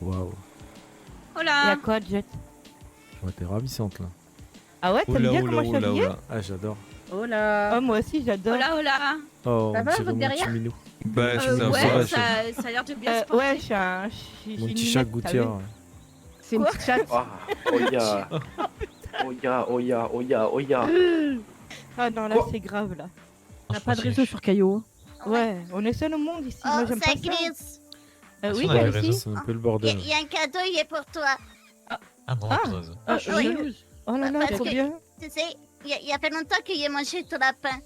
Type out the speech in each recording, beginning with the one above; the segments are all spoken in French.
Waouh. Oh Y'a là. quoi, Jet? Ouais, t'es ravissante là. Ah ouais, t'aimes bien comment je suis habillée? Ah, j'adore. Oh là. Oh, moi aussi, j'adore. Oh là, oh là. Oh, Ça va, on dirait votre mon derrière petit minou. Bah, c'est ça, Ouais, ça ça a l'air de bien se porter. Ouais, je suis un. Mon petit chat gouttière. C'est une petite chatte. Ah, Oya. Oya, Oya, Oya, Oya. Ah non, là, Quoi c'est grave, là. On n'a pas de réseau sur Caillou. Ouais, on est seul au monde ici. Oh, Moi, j'aime pas ça ça. glisse. Oui, on a t'as le ici? réseau. C'est un peu le Il bordel. y a un cadeau, il est pour toi. Ah bon, Ah. creuse. Ah, je suis oui. jalouse. Oh là là, Parce trop que- bien. Tu sais, il y a fait longtemps qu'il y a mangé tout lapin.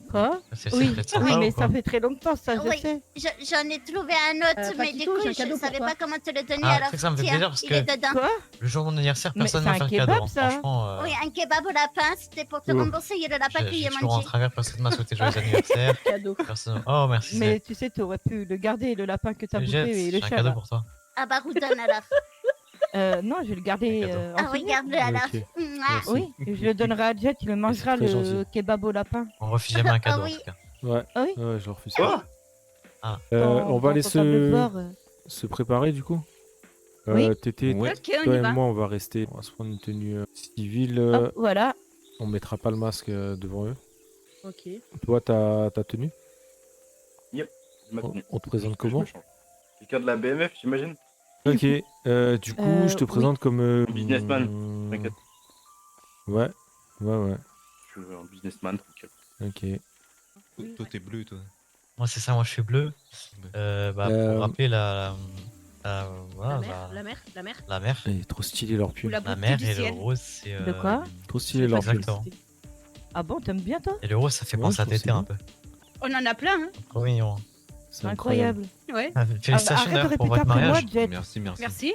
Quoi? C'est Oui, secret sympa oui, mais ou quoi ça fait très longtemps, ça, je Oui. sais. J'en ai trouvé un autre, mais du Patito, coup, j'ai un je cadeau pour savais toi. pas comment te le donner, Ah, alors c'est que ça me fait tiens, plaisir parce il que- est dedans. Quoi? Le jour de mon anniversaire, Mais personne c'est m'a un fait un kebab, cadeau. ça. Franchement, Oui, un kebab au lapin, c'était pour te Oh. rembourser le lapin qu'il j'ai a toujours en mangé. travers, personne m'a souhaité joyeux anniversaire. Cadeau. Personne... Oh, merci. Mais tu sais, t'aurais pu le garder, le lapin que t'as C'est bouffé Jet, et le j'ai un chat. cadeau là. pour toi. Ah bah, redonne alors. Non, je vais le garder Un cadeau. en Ah, souvenir. regarde-le alors. Ok. Mouah. Merci. Oui, je le donnerai à Jet, il le mangera, très le gentil. kebab au lapin. On refuse jamais un cadeau Ah oui. en tout cas. Ouais. Ah oui? Ouais, je leur refuse. Quoi? On va aller quand on va le voir, se préparer du coup. Oui. Tété, Ouais. Ok, on toi y et va. moi, on va rester. On va se prendre une tenue civile. Hop, voilà. On mettra pas le masque devant eux. Ok. Toi, ta tenue. Maintenant. On te présente comment? Quelqu'un de la BMF, j'imagine. Ok. Du coup, je te oui. présente comme. Businessman, t'inquiète. Ouais. Ouais. Je suis un businessman, tranquille. Ok. Toi, t'es bleu, toi. Moi, c'est ça, moi, je suis bleu. Pour rappeler voilà, La mère. la mer. Il est trop stylé leur Ou pull. la La beauté mer du et le ciel. rose, c'est. De quoi? Trop stylé leur pull. Exactement. Ah bon, t'aimes bien, toi? Et le rose, ça fait Ouais, penser à je trouve Tété c'est un peu. On en a plein, hein. Trop mignon. C'est Incroyable. Ouais, Ah, félicitations Arrête de d'ailleurs pour répéter votre après moi, mariage. Jet. Merci. merci.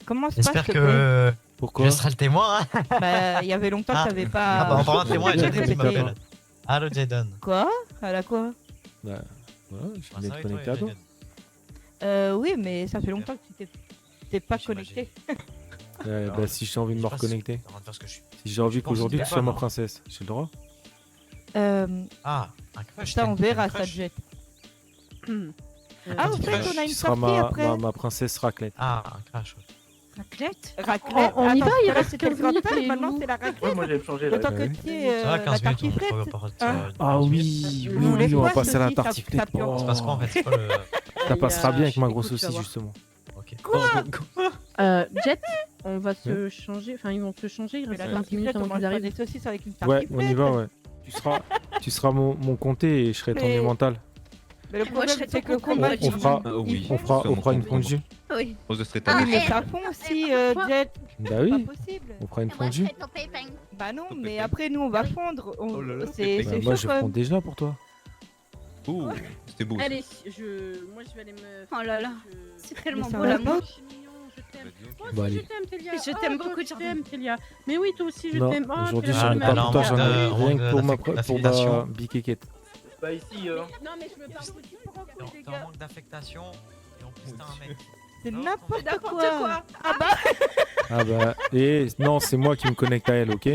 Comment se passe, J'espère s'il te plaît? que Pourquoi? je serai le témoin. Hein. Bah, il y avait longtemps que t'avais pas. En parlant de témoin, il y a Jaden qui répété. m'appelle. Allô, Jaden. Quoi? Elle a quoi? Bah, voilà, je Ah, viens ça de va, connecter toi, à toi. Jaden Oui, mais ça fait longtemps que t'es pas J'imagine. connecté. Bah, si j'ai envie de me Je sais pas si reconnecter. t'es en train de faire ce que je suis. Si j'ai envie Je pense qu'aujourd'hui que tu t'es sois pas, ma non. princesse, j'ai le droit? Ah, un crush. Ça, on t'as une verra, crush ça, Jet. Ah, Ah, tu en fait, craches. on a une Tu seras sortie après. ma princesse raclette. Ah, un crush. Ouais. Raclette. Raclette. On y va, il reste c'était le 15 minutes, Cantal, et maintenant où c'est la Ouais, raclette. moi j'ai changé Le là. temps ouais. que tu aies Ça va, la 15 minutes, on tartiflette. peut pas Hein Ah oui, Vous oui, on va quoi, passer à la ceci, ça- tartiflette. ça pure. Oh. C'est parce quoi en fait c'est quoi le. Ça passera bien avec ma grosse Écoute, tu vas saucisse voir. justement. Ok. Jet, on va se changer. Enfin, ils vont se changer. Il Mais reste la 15 minutes tartiflette, on avant mange qu'ils pas arrivent. des saucisses avec une Ouais, tartiflette. on y va, ouais. Tu seras mon comté et je serai ton Mais- mental. Mais le Moi, problème, je serais c'est que le ton combat, combat, On fera, ils on fera une fondue. Oui. Rose de street Ah, Oui, mais eh, ça fond aussi, Quoi Jet. Bah Pas oui, possible. on fera une Et moi, je fondue. fais ton pépin. Bah non, Ton mais pépé. après, nous, on va fondre. Oh là là, C'est Bah, chaud moi je quand prends même. déjà pour toi. Ouh, c'était beau. Allez, moi je vais aller me. Oh là là. je- C'est tellement Mais ça beau va l'amour. pas. Je suis mignon, je t'aime. Moi Bah, aussi, je allez. t'aime, Télia. Je Oh, t'aime toi, beaucoup, je Jordan. t'aime, Télia. Mais oui, toi aussi, je Non, t'aime. Oh, aujourd'hui Télia, j'en ai je pas m'aime. pour toi, j'en ai manque rien de- que pour ma d'affectation. biquéquette. C'est pas ici, Non, mais je me parle petit pour T'es en- les t'es en gars. manque d'affection et en plus t'as un mec. C'est Non, n'importe N'importe quoi. quoi. Ah bah, Ah bah, et non, c'est moi qui me connecte à elle, ok?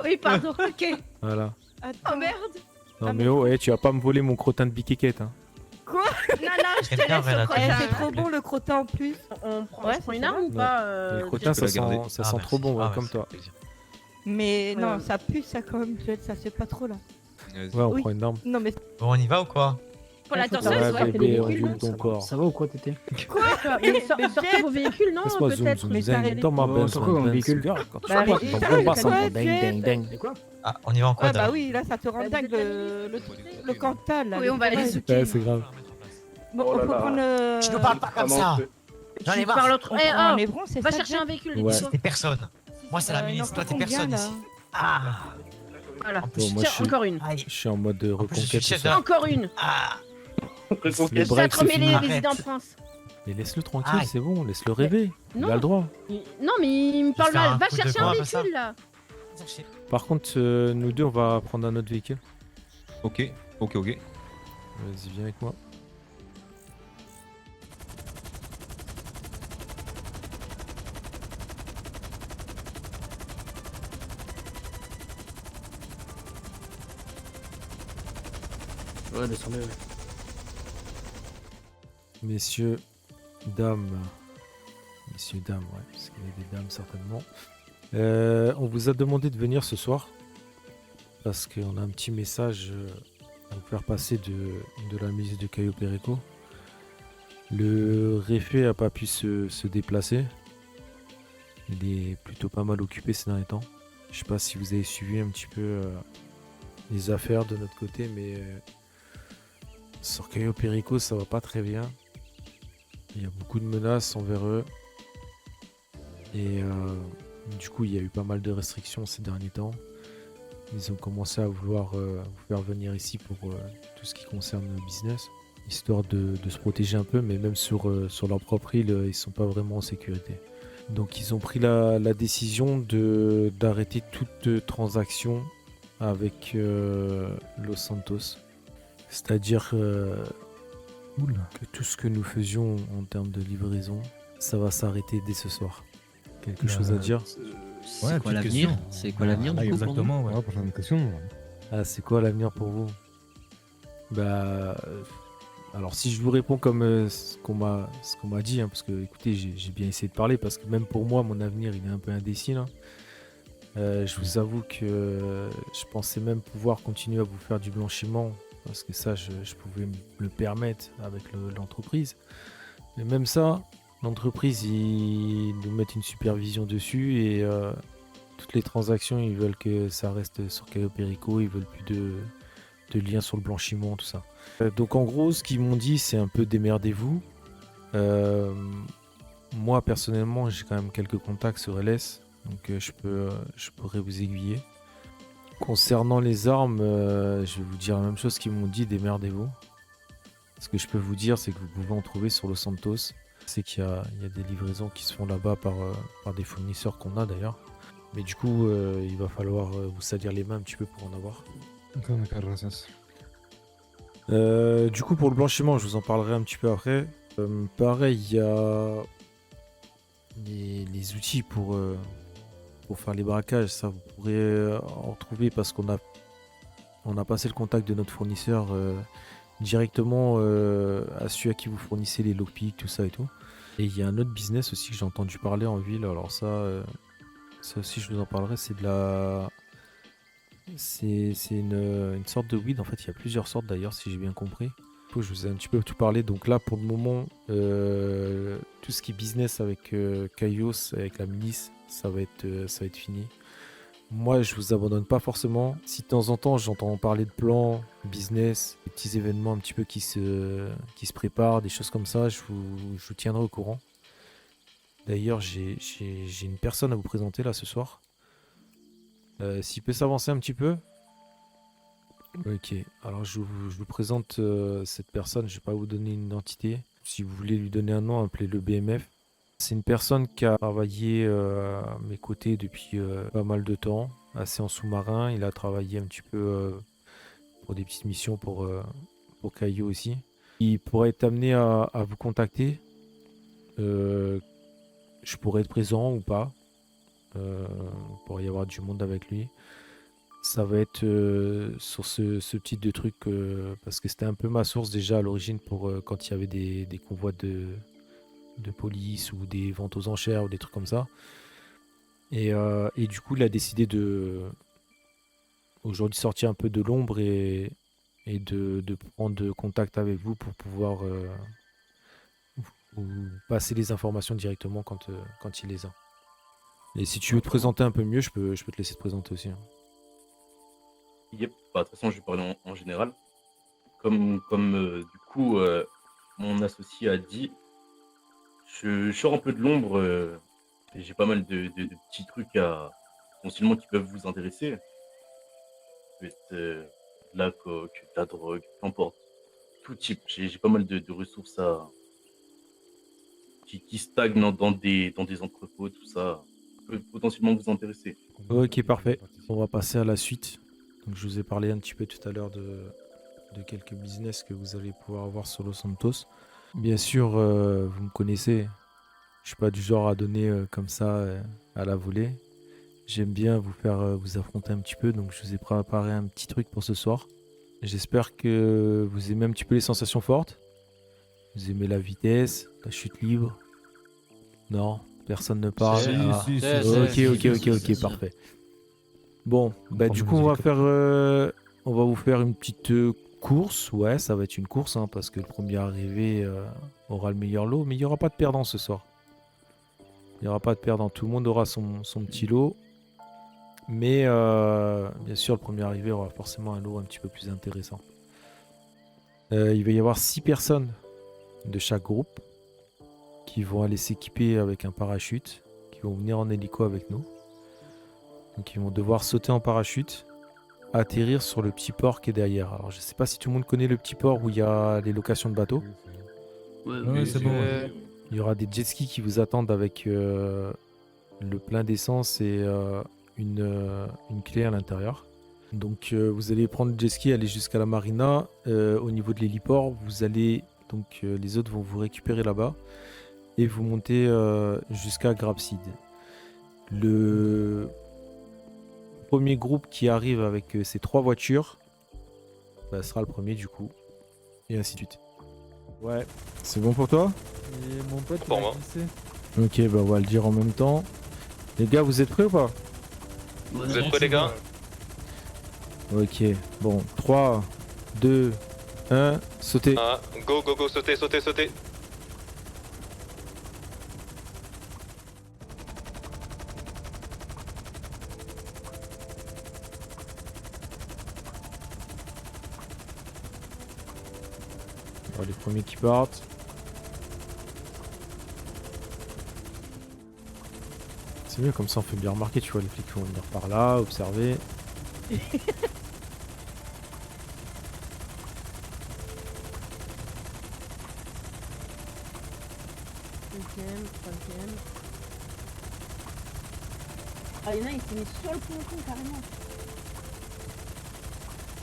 Oui, pardon. Ok. Voilà. attends. Oh merde. Non Ah, mais oh, tu vas pas me voler mon crottin de biquéquette, hein. Non, non, je te Quelqu'un laisse aurait la au Eh, crottin. c'est trop bon le crottin en plus. On prend, Ouais, je prends c'est une ça. arme ou Non. pas Les crottins, ça sent Ah, trop bon, ouais, merci. comme Ah, toi. merci. Mais non, Ouais. ça pue ça quand même, Jet, ça se fait pas trop là. Ouais, on Oui. prend une arme. Non mais Bon, on y va ou quoi? Pour la Ouais, torseuse, Ouais, ouais. bébé, on véhicules, vit ton corps. Ça va ou quoi, Tété? Mais Mais sortez Jet- vos véhicules, non? Laisse-moi zoom, Peut-être. zoom, mais zen t'arrêtes. dans ma Oh, Benz, c'est quoi, ma un Benz, véhicule gars, quand tu Bah, vois, mais dans putain, le mais bas, ça quoi, me ding, Jet ding, ding. Et quoi? Ah, on y va en Ouais quad. bah alors. oui, là ça te rend Bah, dingue vous êtes le Cantal là. Oui, le on va aller travail. se Ouais, c'est grave. Bon, Oh on là peut là. prendre. Tu ne parles pas comme ça. J'en ai Tu marre. parles autre. On Eh, prend un oh, Hébron, c'est va ça, chercher Jet un véhicule, Ouais. dis-toi. T'es personne. Moi, c'est la il en milice. faut Toi, t'es combien, personne là ici. Ah. Voilà. En plus, Bon, moi, Tiens, je suis- encore une. Allez. Je suis en mode En plus, je suis reconquête. chef ce de soir. Encore une. Ah. Reconquête. Le break, Ça c'est te remet fini. les Arrête. idées en France. Mais laisse-le tranquille, Aïe. c'est bon, laisse-le rêver. Il Non. a le droit. Non, mais il me parle faire mal. un Va coup de chercher poing, un pas ça. véhicule là. Par contre, nous deux, on va prendre un autre véhicule. Ok. Vas-y, viens avec moi. Ouais, descendez, ouais. Messieurs, dames, Messieurs, dames, ouais, parce qu'il y a des dames certainement. On vous a demandé de venir ce soir parce qu'on a un petit message à vous faire passer de la musique de Caio Perico. Le réfet n'a pas pu se déplacer. Il est plutôt pas mal occupé ces derniers temps. Je sais pas si vous avez suivi un petit peu les affaires de notre côté, mais sur Caio Perico, ça va pas très bien. Il y a beaucoup de menaces envers eux. Et du coup, il y a eu pas mal de restrictions ces derniers temps. Ils ont commencé à vouloir vous faire venir ici pour tout ce qui concerne le business, histoire de se protéger un peu, mais même sur leur propre île, ils sont pas vraiment en sécurité. Donc ils ont pris la décision d'arrêter toute transaction avec Los Santos. C'est-à-dire que tout ce que nous faisions en termes de livraison, ça va s'arrêter dès ce soir. Quelque chose à dire? C'est quoi l'avenir? C'est quoi l'avenir du coup pour nous? Exactement, ouais. Prochaine question. Ah, c'est quoi l'avenir pour vous? Alors si je vous réponds comme ce qu'on m'a dit, hein, parce que écoutez, j'ai bien essayé de parler, parce que même pour moi, mon avenir, il est un peu indécis là. Je vous avoue que je pensais même pouvoir continuer à vous faire du blanchiment, parce que ça, je pouvais me le permettre avec l'entreprise. Mais même ça, l'entreprise, ils nous mettent une supervision dessus et toutes les transactions, ils veulent que ça reste sur Caio Perico, ils veulent plus de lien sur le blanchiment, tout ça. Donc en gros, ce qu'ils m'ont dit, c'est un peu démerdez-vous. Moi, personnellement, j'ai quand même quelques contacts sur LS, donc je pourrais vous aiguiller. Concernant les armes, je vais vous dire la même chose qu'ils m'ont dit, démerdez-vous. Ce que je peux vous dire, c'est que vous pouvez en trouver sur Los Santos. C'est qu'il y a des livraisons qui se font là-bas par des fournisseurs qu'on a d'ailleurs. Mais du coup, il va falloir vous salir les mains un petit peu pour en avoir. Du coup, pour le blanchiment, je vous en parlerai un petit peu après. Pareil, il y a les outils pour faire les braquages. Ça, vous pourrez en trouver parce qu'on a passé le contact de notre fournisseur directement à celui à qui vous fournissez les lockpicks, tout ça et tout. Et il y a un autre business aussi que j'ai entendu parler en ville. Alors ça aussi, je vous en parlerai. C'est une sorte de weed. En fait, il y a plusieurs sortes d'ailleurs, si j'ai bien compris. Du coup, je vous ai un petit peu tout parlé. Donc là, pour le moment, tout ce qui est business avec Kaios, avec la milice, ça va être fini. Moi, je vous abandonne pas forcément. Si de temps en temps, j'entends parler de plans, business, des petits événements un petit peu qui se préparent, des choses comme ça, je vous tiendrai au courant. D'ailleurs, j'ai une personne à vous présenter là ce soir. S'il peut s'avancer un petit peu. Ok, alors je vous présente cette personne. Je vais pas vous donner une identité. Si vous voulez lui donner un nom, appelez-le BMF. C'est une personne qui a travaillé à mes côtés depuis pas mal de temps, assez en sous-marin. Il a travaillé un petit peu pour des petites missions pour Caio aussi. Il pourrait être amené à vous contacter. Je pourrais être présent ou pas. Il pourrait y avoir du monde avec lui. Ça va être sur ce type de truc parce que c'était un peu ma source déjà à l'origine pour quand il y avait des convois de police ou des ventes aux enchères ou des trucs comme ça. Et du coup, il a décidé de aujourd'hui sortir un peu de l'ombre et de prendre contact avec vous pour pouvoir vous passer les informations directement quand il les a. Et si tu veux te présenter un peu mieux, je peux te laisser te présenter aussi. Hein. Yep. De toute façon, je vais parler en général. Comme du coup, mon associé a dit, je sors un peu de l'ombre et j'ai pas mal de petits trucs potentiellement qui peuvent vous intéresser. Ça peut être de la coke, de la drogue, peu importe. Tout type. J'ai pas mal de ressources qui stagnent dans des entrepôts, tout ça. Peut potentiellement vous intéresser. Ok, parfait. On va passer à la suite. Donc, je vous ai parlé un petit peu tout à l'heure de quelques business que vous allez pouvoir avoir sur Los Santos. Bien sûr, vous me connaissez. Je suis pas du genre à donner comme ça à la volée. J'aime bien vous faire vous affronter un petit peu. Donc, je vous ai préparé un petit truc pour ce soir. J'espère que vous aimez un petit peu les sensations fortes. Vous aimez la vitesse, la chute libre. Non, Personne ne parle. Si, Ah. si, Ok, parfait. Bon, bah du coup on va faire, on va vous faire une petite course. Ouais, ça va être une course, hein, parce que le premier arrivé aura le meilleur lot, mais il n'y aura pas de perdant ce soir. Il n'y aura pas de perdant, tout le monde aura son petit lot. Mais bien sûr, le premier arrivé aura forcément un lot un petit peu plus intéressant. Il va y avoir 6 personnes de chaque groupe qui vont aller s'équiper avec un parachute, qui vont venir en hélico avec nous. Donc ils vont devoir sauter en parachute, atterrir sur le petit port qui est derrière. Alors je sais pas si tout le monde connaît le petit port où il y a les locations de bateaux. Ouais, c'est bon. Il y aura des jet skis qui vous attendent avec le plein d'essence et une clé à l'intérieur. Donc vous allez prendre le jet ski, aller jusqu'à la marina. Au niveau de l'héliport, vous allez donc les autres vont vous récupérer là-bas et vous montez jusqu'à Grabseed. Le premier groupe qui arrive avec ces 3 voitures sera le premier du coup, et ainsi de suite. Ouais, c'est bon pour toi? Et mon pote, Pour moi. Ok, bah on va le dire en même temps. Les gars, vous êtes prêts ou pas? Vous êtes prêts, les gars? Ok, bon, 3, 2, 1, sautez. Ah, go, go, go, sautez, sautez, sautez. Bon, les premiers qui partent. C'est mieux comme ça, on fait bien remarquer, tu vois, les flics vont venir par là, observer. Deuxième, troisième. Ah, il y en a, il s'est mis sur le ponton carrément.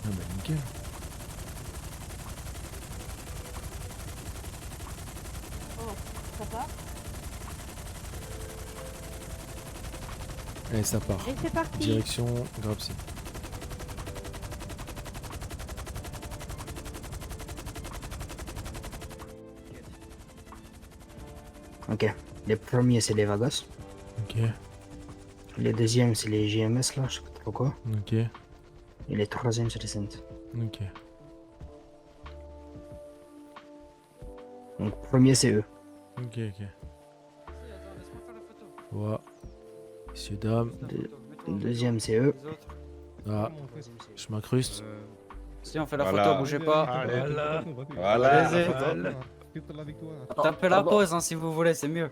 Ah bah nickel. Oh, ça part. Allez, ça part. Et c'est parti. Direction Grabseed. Ok. Les premiers, c'est les Vagos. Ok, Les deuxièmes, c'est les GMS, là, je sais pas trop quoi. ok, Et les troisièmes, c'est les Saints. ok. Donc, premier, c'est eux. Ok, ok. Voilà. Messieurs, dames. Deuxième, c'est eux. Ah, je m'incruste. Si on fait la Voilà. photo, bougez pas. Voilà. Allez-y. Voilà. Tapez la pause hein, si vous voulez, c'est mieux.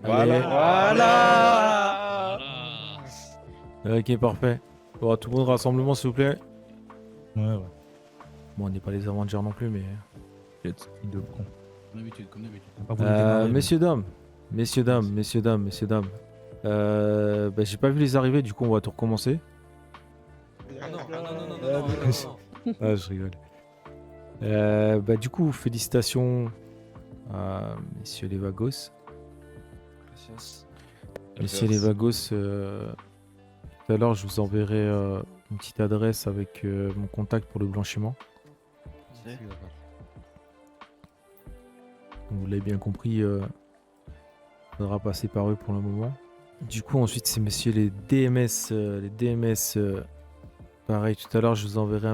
Allez. Voilà. Ok, parfait. Bon, tout le monde rassemblement, s'il vous plaît. Ouais. Bon, on n'est pas les Avengers non plus, mais... De con. Comme d'habitude, comme d'habitude. messieurs, dames. Messieurs, dames. J'ai pas vu les arrivées, du coup, on va tout recommencer. Non. Ah, je rigole. Du coup, félicitations à messieurs les Vagos. Messieurs les Vagos, tout à l'heure, je vous enverrai une petite adresse avec mon contact pour le blanchiment. Vous l'avez bien compris, il faudra passer par eux pour le moment. Du coup, ensuite, c'est messieurs les DMS. Pareil, tout à l'heure, je vous enverrai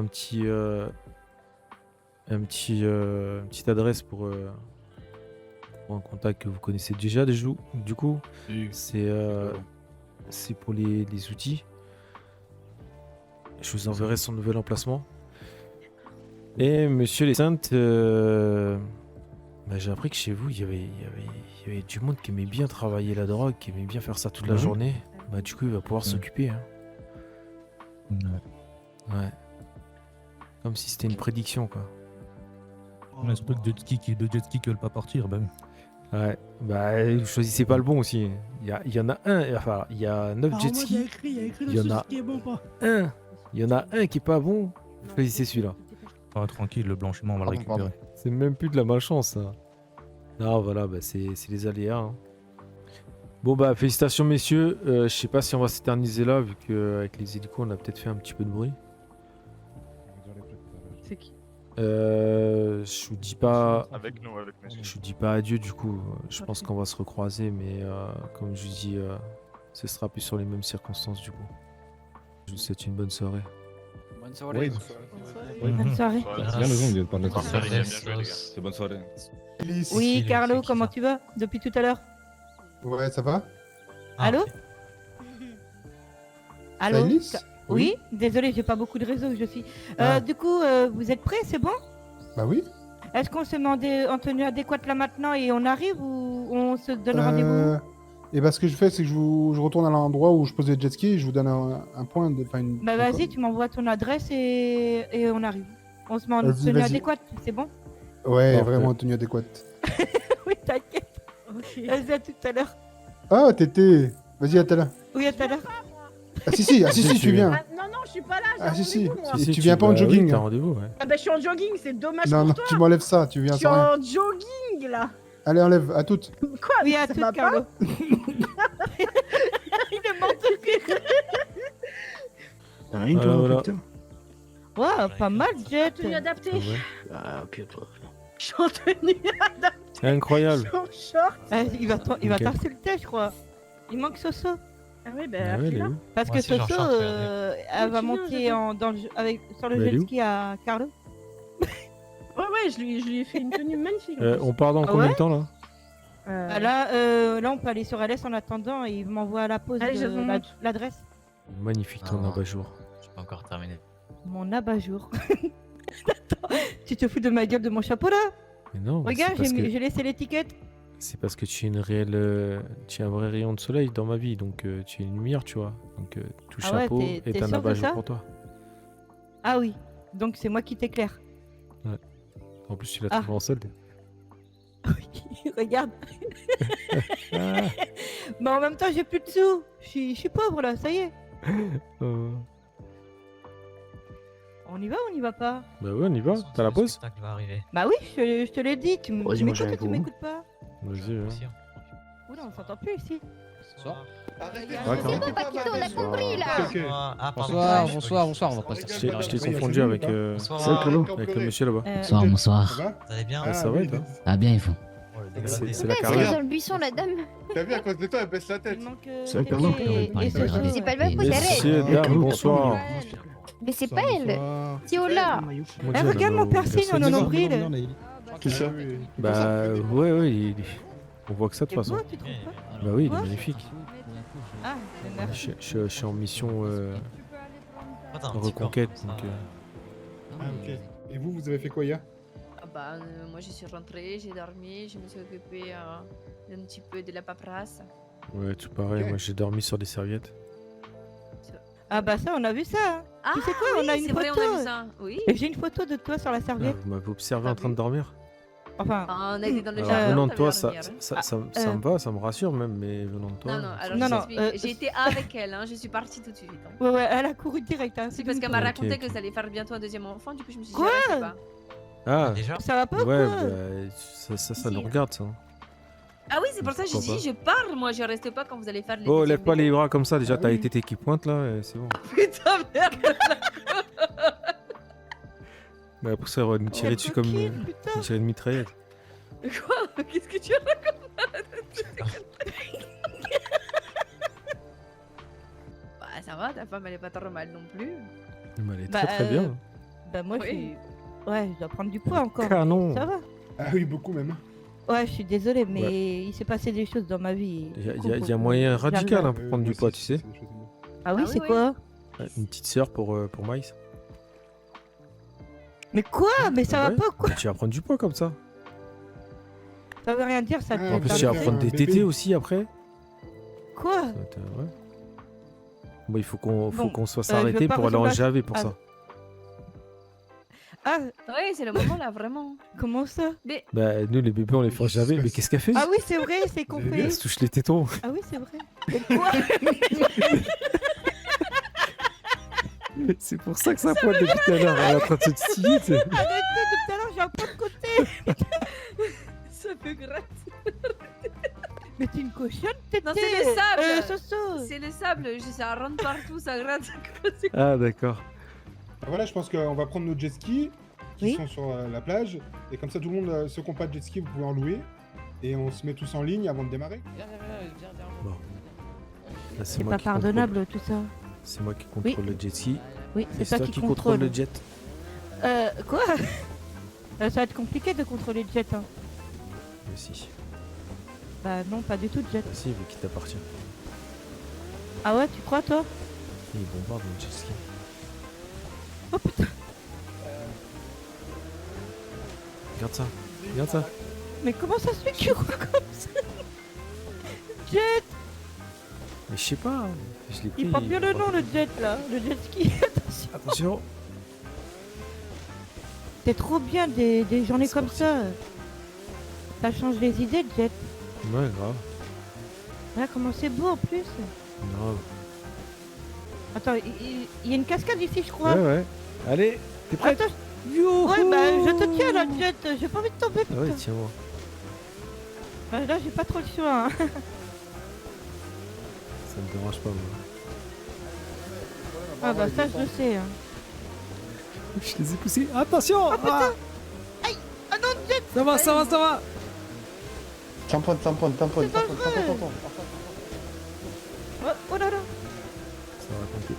une petite adresse pour un contact que vous connaissez déjà. Du coup, c'est pour les outils. Je vous enverrai son nouvel emplacement. Et monsieur les Saintes, j'ai appris que chez vous, il y avait du monde qui aimait bien travailler la drogue, qui aimait bien faire ça toute la journée. Du coup, il va pouvoir s'occuper. Hein. Ouais. Comme si c'était une prédiction, quoi. On a ce truc de jet ski qui veulent pas partir, ben. Ouais, vous choisissez pas le bon aussi. Il y en a un, enfin, il y a 9 jet skis. Il y en a un. Il y en a un qui est pas bon. Choisissez celui-là. Tranquille, le blanchiment, on va le récupérer. C'est même plus de la malchance, ça. Non, voilà, c'est les aléas. Hein. Bon, félicitations, messieurs. Je sais pas si on va s'éterniser là, vu qu'avec les hélicos, on a peut-être fait un petit peu de bruit. C'est qui? Je vous dis pas. Avec nous, avec nous. Je vous dis pas adieu du coup. Je pense qu'on va se recroiser, mais comme je vous dis, ce sera plus sur les mêmes circonstances du coup. Je vous souhaite une bonne soirée. Bonne soirée. Bonne soirée. C'est bien raison de parler de ça. Bien joué, les gars. C'est bonne soirée. Oui, Carlo, comment tu vas depuis tout à l'heure? Ouais, ça va? Allô? Allô? Alice? Oui, désolé, j'ai pas beaucoup de réseau, je suis. Du coup, vous êtes prêts, c'est bon? Bah oui. Est-ce qu'on se met en tenue adéquate là maintenant et on arrive ou on se donne rendez-vous? Et bah ce que je fais, c'est que je retourne à l'endroit où je posais le jet ski et je vous donne un point de... Enfin, une... Bah vas-y, tu m'envoies ton adresse et on arrive. On se met en Vas-y, tenue vas-y. adéquate, c'est bon? Ouais, Parfait. vraiment en tenue adéquate. Oui, t'inquiète. Vas-y, à tout à l'heure. Ah, Tété. Vas-y, à tout à l'heure. Oui, à tout à l'heure. Ah si, tu viens. Ah, non, non, je suis pas là, j'ai Ah si, si. rendez-vous, moi. Et tu viens pas en jogging, Oui, t'as hein. rendez-vous, ouais. Ah bah je suis en jogging, c'est dommage Non, pour non, toi. tu m'enlèves ça, tu viens Je suis sans rien. en jogging, là. Allez, enlève, à toutes. Quoi? Oui, à ça tout, va pas? Carlo. Il est mort de rire. T'en as une, Voilà, toi, voilà. putain? Ouais, pas mal, Jet. Tenue adaptée. Ah ouais. Ah, ok, toi. Je suis en tenue adaptée. Incroyable. Je suis en short. Ah, il va Ok. t'insulter, je crois. Il manque Soso. Ah oui, bah Ah ouais, elle est appelez-la. où? Parce Moi que aussi, j'en Soso, chante, regardez. elle va Tu viens, monter Soso dans sur le Mais elle est jet où ski à Carlo. Ouais, je lui ai fait une tenue magnifique. en plus. On part dans Ah combien ouais de temps là? Ah, là, on peut aller sur LS en attendant et il m'envoie à la pause Allez, je monte. l'adresse. Magnifique ton Ah. abat-jour. J'ai pas encore terminé. Mon abat-jour. Attends, tu te fous de ma gueule de mon chapeau là? Mais non, mais Regarde, c'est parce que- j'ai laissé l'étiquette. c'est parce que tu es une réelle, tu es un vrai rayon de soleil dans ma vie, donc tu es une lumière, tu vois. Donc tout Ah ouais, chapeau t'es est sûr un de abat-jour ça? pour toi. Ah oui, donc c'est moi qui t'éclaire. En plus, tu l'as Ah. trouvé en solde. Oui, regarde. Ah. Mais en même temps, j'ai plus de sous. Je suis pauvre là, ça y est. On y va ou on y va pas? Bah ouais, on y va. T'as la Le pause? spectacle va arriver. Bah oui, je te l'ai dit. Tu Vas-y, moi, j'ai un m'écoutes ou tu coup. m'écoutes pas? Vas-y, ouais. Aussi, hein. Oula, on s'entend plus ici. Bonsoir. D'accord. Paquito, on a compris là. Ah, pardon. Bonsoir, on va pas Je t'ai confondu avec, Bonsoir. avec le monsieur là-bas. Bonsoir, bonsoir. Ça va? Vous allez bien? Ah, ça va et toi? Ah bien, il faut. Oh, le dégradé. C'est la C'est carrière. dans le buisson, la dame. T'as vu, à cause de toi, elle baisse la Il tête. manque C'est Tété Carlo. et Soso. C'est pas le même Mais Messieurs, côté. dames, bonsoir. Mais c'est pas elle. Tiola. Eh, regarde mon piercing dans le nombril. C'est ça. Bah ouais, on voit que ça de C'est toute façon. beau, tu trouves pas? Bah oui, il est Ouais. magnifique. Ah, merci. Je suis en mission Attends, un petit peu, reconquête, comme ça. donc Ah, ok. Et vous avez fait quoi hier? Ah bah, moi je suis rentrée, j'ai dormi, je me suis occupée un petit peu de la paperasse. ouais, tout pareil. Ok. Moi, j'ai dormi sur des serviettes. Ah bah ça, on a vu ça. Hein. Ah, Tu sais quoi, on a une c'est vrai, photo. on a vu ça. Oui. Et j'ai une photo de toi sur la Ah, serviette. vous m'avez observé en train de dormir. Enfin, On a été dans le Alors, jardin. venant de t'as toi, vu ça, dormir, hein. ça me va, ça me rassure même, mais venant de toi. Non, non, alors Non, je non, t'explique. J'ai été avec elle, hein, je suis partie tout de suite. hein. ouais, elle a couru direct. Hein. C'est parce qu'elle m'a Ok, raconté ok. que ça allait faire bientôt un deuxième enfant, du coup je me suis dit, Quoi je reste pas. Ah, Déjà? Ça va pas ou ouais, quoi? bah, ça nous regarde ça. Ah oui, c'est pour ça que j'ai Pourquoi dit, je pars, moi je reste pas quand vous allez faire les Oh, deuxièmes lève pas les bébés. bras comme ça, déjà t'as été tes qui pointe là, et c'est bon. Putain, merde. Bah, pour ça, on va nous tirer dessus comme coquine, putain. nous tirer une mitraillette. Quoi? Qu'est-ce que tu racontes? Bah ça va, ta femme elle est pas trop mal non plus. Mais elle est Bah, très bien. Bah moi, je Oui. suis... Ouais, je dois prendre du poids encore. Canon. Ça va. Ah oui, beaucoup même. Ouais, je suis désolée, mais Ouais. il s'est passé des choses dans ma vie. Il y a moyen radical hein, pour prendre du poids, tu sais. Ah oui, Ah c'est oui, quoi? Une petite sœur pour Maïs. Mais quoi? Mais ça Ah va ouais pas quoi? Mais tu vas prendre du poids comme ça. Ça veut rien dire, ça. Ah, En plus, t'as tu vas fait prendre un des bébé. tétés aussi après. Quoi? Ouais. Bon, il faut qu'on Bon, soit je veux s'arrêter pas pour aller en ressembler à- javé pour à- ça. Ah, Oui, c'est le moment là, vraiment. comment ça? Mais Bah, nous les bébés on les fait en javé, mais qu'est-ce qu'elle fait? Ah oui, c'est vrai, c'est qu'on fait. Elle se touche les tétons. Ah oui, c'est vrai. Mais quoi? C'est pour ça que ça pointe depuis tout à l'heure. Elle est en train de se scier, tu sais. Arrêtez, depuis tout à l'heure, j'ai un pas de côté. ça peut gratter. Mais t'es une cochonne, t'es. Non, c'est le sable. Soso. C'est le sable, ça rentre partout, ça gratte. Ah, d'accord. Ah, voilà, je pense qu'on va prendre nos jet skis qui Oui. sont sur la plage. Et comme ça, tout le monde, ceux qui n'ont pas de jet ski, vous pouvez en louer. Et on se met tous en ligne avant de démarrer. Bon. Là, C'est moi pas qui contrôle- pardonnable tout ça. C'est moi qui contrôle le jet ski. Oui, Et c'est toi qui contrôle contrôle. le jet. Quoi Ça va être compliqué de contrôler le jet. Hein. Mais si. Bah non, pas du tout le jet. Bah si, vu qu'il t'appartient. Ah ouais, tu crois toi? Il bombarde le jet ski. Oh putain. Regarde ça. Regarde ça. Mais comment ça se fait que tu roules comme ça? Jet. Mais je sais pas. Hein. Je l'ai pris. Il porte bien le nom le jet là, le jet ski. Attention. Attention. C'est trop bien des journées C'est comme parti. ça. Ça change les idées le jet. Ouais, grave. Là comment c'est beau en plus. Grave. Attends, il y a une cascade ici je crois. Ouais, ouais. Allez, t'es prête? Attends. Youhou. Ouais bah je te tiens là jet, j'ai pas envie de tomber Ah ouais, putain. tiens-moi. Bah, là j'ai pas trop le choix. Hein. Ça me dérange pas, moi. Ah bah ça je le sais. Hein. Je les ai poussés. Attention. Oh putain. Aïe. Ah non jet. Ça va, ça va, ça va. Tamponne. Oh, oh là là. Ça va compter.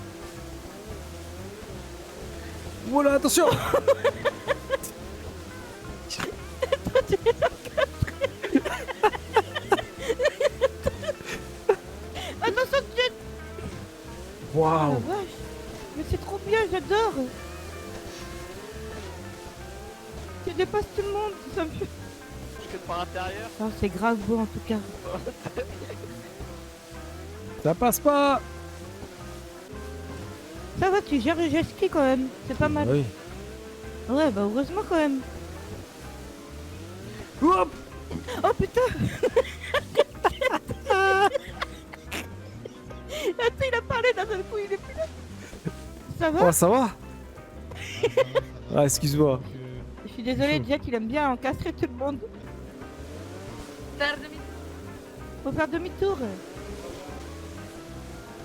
Voilà, attention. Attention jet. Oh Waouh. la vache. Mais c'est trop bien, j'adore. Tu dépasses tout le monde, ça me fait... Jusque par l'intérieur. Oh, c'est grave beau en tout cas. Ça passe pas. Ça va, tu gères le jet ski quand même, c'est pas mal. Oui. Ouais, bah heureusement quand même. Hop. Oh putain. Attends, il a parlé d'un seul coup, il est plus là. Ça va? Oh, ça va. Ah, excuse-moi. Je suis désolée, Jet, il aime bien encastrer tout le monde. Faire demi- Faut faire demi-tour.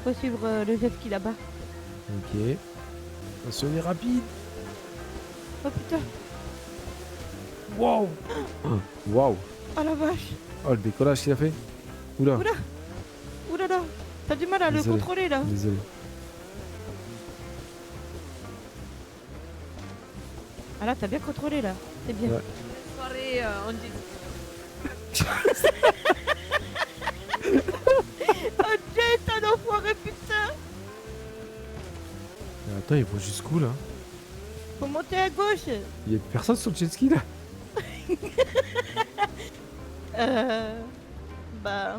Faut suivre le jet ski là-bas. Ok. Attention, il est rapide. Oh putain. Waouh. Waouh. Oh la vache. Oh, le décollage qu'il a fait. Oula. Oula. Oula là. T'as du mal à Désolé. le contrôler là. Désolé. Ah là, t'as bien contrôlé là. C'est bien. Ouais. Soirée, on dit. Oh Jet, un enfoiré putain. Mais attends, ils vont jusqu'où là? Faut monter à gauche. Il y a personne sur le jet ski là? Bah...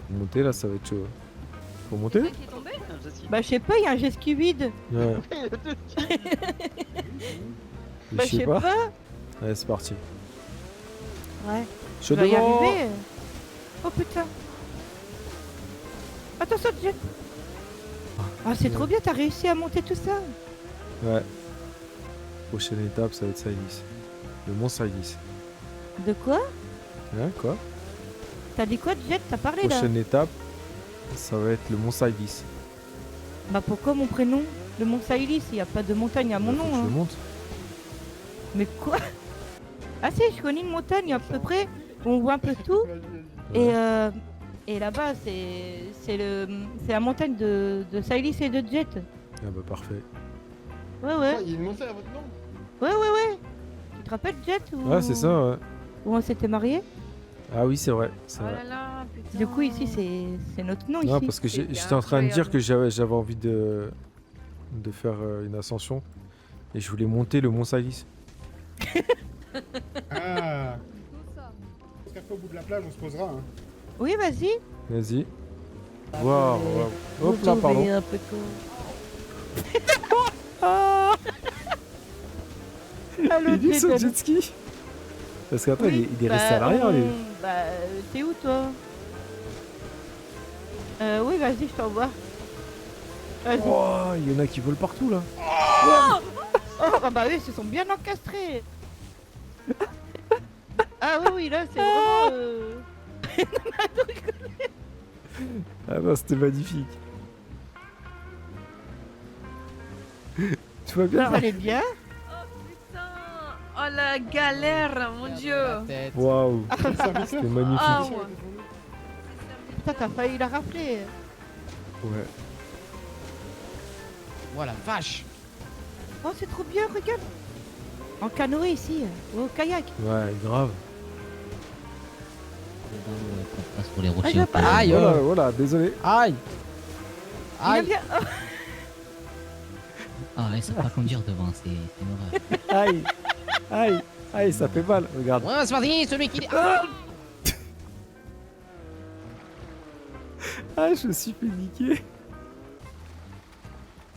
Monter là, ça va être chaud. Faut monter? Quelqu'un qui est tombé? Bah je sais pas, il y a un jet ski vide. Ouais. Bah je sais pas. Allez, c'est parti. Ouais. Je Tu vas y devant. arriver. Oh putain. Attention Jet. Ah c'est trop bien, t'as réussi à monter tout ça. Ouais. Prochaine étape, ça va être Sailis. Le mont Sailis. De quoi? Hein, quoi? T'as dit quoi Jet? T'as parlé là? Prochaine étape, ça va être le mont Sailis. Bah pourquoi mon prénom? Le mont Sailis, il n'y a pas de montagne à mon nom. Je Hein. le monte. Mais quoi? Ah si, je connais une montagne à peu près, où on voit un peu tout. Et là-bas, c'est la montagne de Sailis et de Jet. Ah bah parfait. Ouais, ouais. Il y a une montagne à votre nom? Ouais. Tu te rappelles Jet ou... Ouais, c'est ça, ouais. Où on s'était mariés? Ah oui, c'est vrai. C'est Oh vrai. là là, putain. Du coup, ici, c'est notre nom Non, ici. parce que C'est j'étais en train de dire incroyable. que j'avais envie de faire une ascension. Et je voulais monter le mont Sailis. Ah. Parce qu'après, au bout de la plage, on se posera. Hein. Oui, vas-y. Vas-y. Waouh, waouh. Hop là, pardon. Un peu Ah, Allô, il est sur le Jet. jet ski. Parce qu'attends, Oui, il est resté à l'arrière, lui. Bah, t'es où toi? Oui, vas-y, je t'envoie. Vas-y. Oh, il y en a qui volent partout, là. Oh, bah oui, ils se sont bien encastrés. Ah oui, là, c'est vraiment... Ah non, c'était magnifique. Tu vas bien? Ça allait bien. Oh putain. la galère, mon dieu. Waouh, c'était magnifique. Ah, ouais. Putain, t'as failli la rafler. Ouais. Voilà, vache. Oh, c'est trop bien, regarde. En canoë ici, au kayak. Ouais, grave. On passe pour les Ah, rochers. je vois pas. Aïe, Voilà, voilà, désolé. aïe. Il a Aïe. bien. Oh. Ah, ils savent pas conduire devant, c'est une horreur. Aïe, aïe, aïe, ça fait mal. Regarde. Ouais, c'est parti, celui qui. Ah, je me suis fait niquer.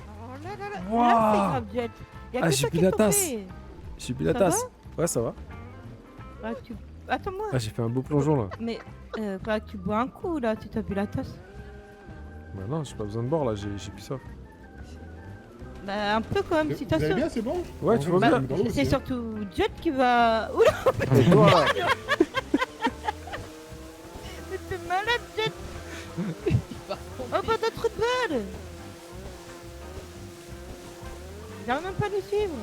Oh là là là. Wow. Là, c'est grave, Jet. Y a Ah, que j'ai toi bu qui la t'en tasse. fais. J'ai bu la Ça tasse. Ouais, ça va. Ah, attends-moi. Ah, j'ai fait un beau plongeon là. Mais faudra que tu bois un coup là, si t'as bu la tasse. Bah non, j'ai pas besoin de boire là, j'ai plus soif. Bah un peu quand même, si t'as Vous allez soif. bien, c'est bon? Ouais, tu vois Bah, bien. c'est surtout Jet qui va. Oula. Et toi Mais t'es malade, Jet. Oh bah t'as trop de balles. J'arrive même pas à nous suivre.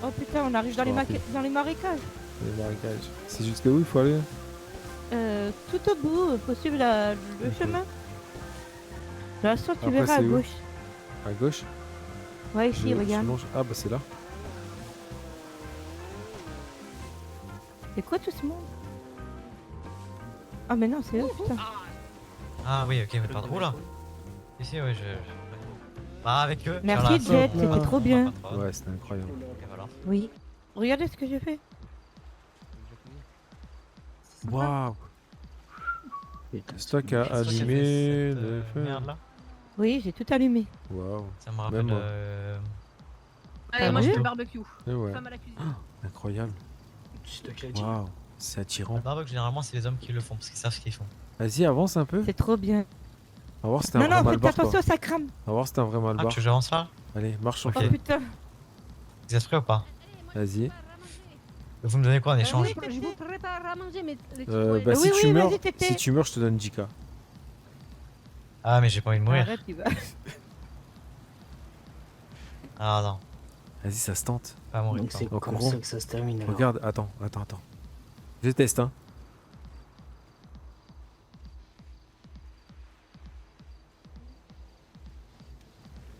Oh putain, on arrive dans les, dans les marécages. Les marécages. C'est jusqu'à où il faut aller? Tout au bout, faut suivre le chemin. Là, soit tu Après, verras à c'est où? gauche. À gauche? Ouais, ici, regarde. Ah bah c'est là. C'est quoi tout ce monde? Ah mais non, c'est eux, putain. Ah oui, ok, mais pardon. Oula. Ici, ouais, Bah, avec eux. Merci Jet, c'était trop bien. Ouais, c'était incroyable. Ok, voilà. Oui. Regardez ce que j'ai fait. Waouh. Stock a allumé le feu. Merde là. Oui, j'ai tout allumé. Waouh. Ça me rappelle. Même moi. Allez, moi je oui. fais le barbecue. Et ouais. Femme à la cuisine. Incroyable. Waouh. C'est attirant. Le barbecue, généralement, c'est les hommes qui le font parce qu'ils savent ce qu'ils font. Vas-y, avance un peu. C'est trop bien. On va voir si t'es un Non, vrai non, faites malbar. toi. attention, ça crame. On va voir si t'es un vrai Ah, malbar. tu veux que j'avance là? Allez, marche sur Ok. Oh le pied. putain. Vous êtes prêts ou pas? Vas-y. Vous me donnez quoi en échange? Oui, je vous prépare à manger, mais les Bah Oui, si tu oui, meurs, vas-y, t'étais- si tu meurs, je te donne 10K. Ah, mais j'ai pas envie de mourir. Arrête, il va. Ah non, Vas-y, ça se tente. pas mourir. Donc c'est Au comme courant. ça que ça se termine. alors. Regarde, attends. Je teste, hein.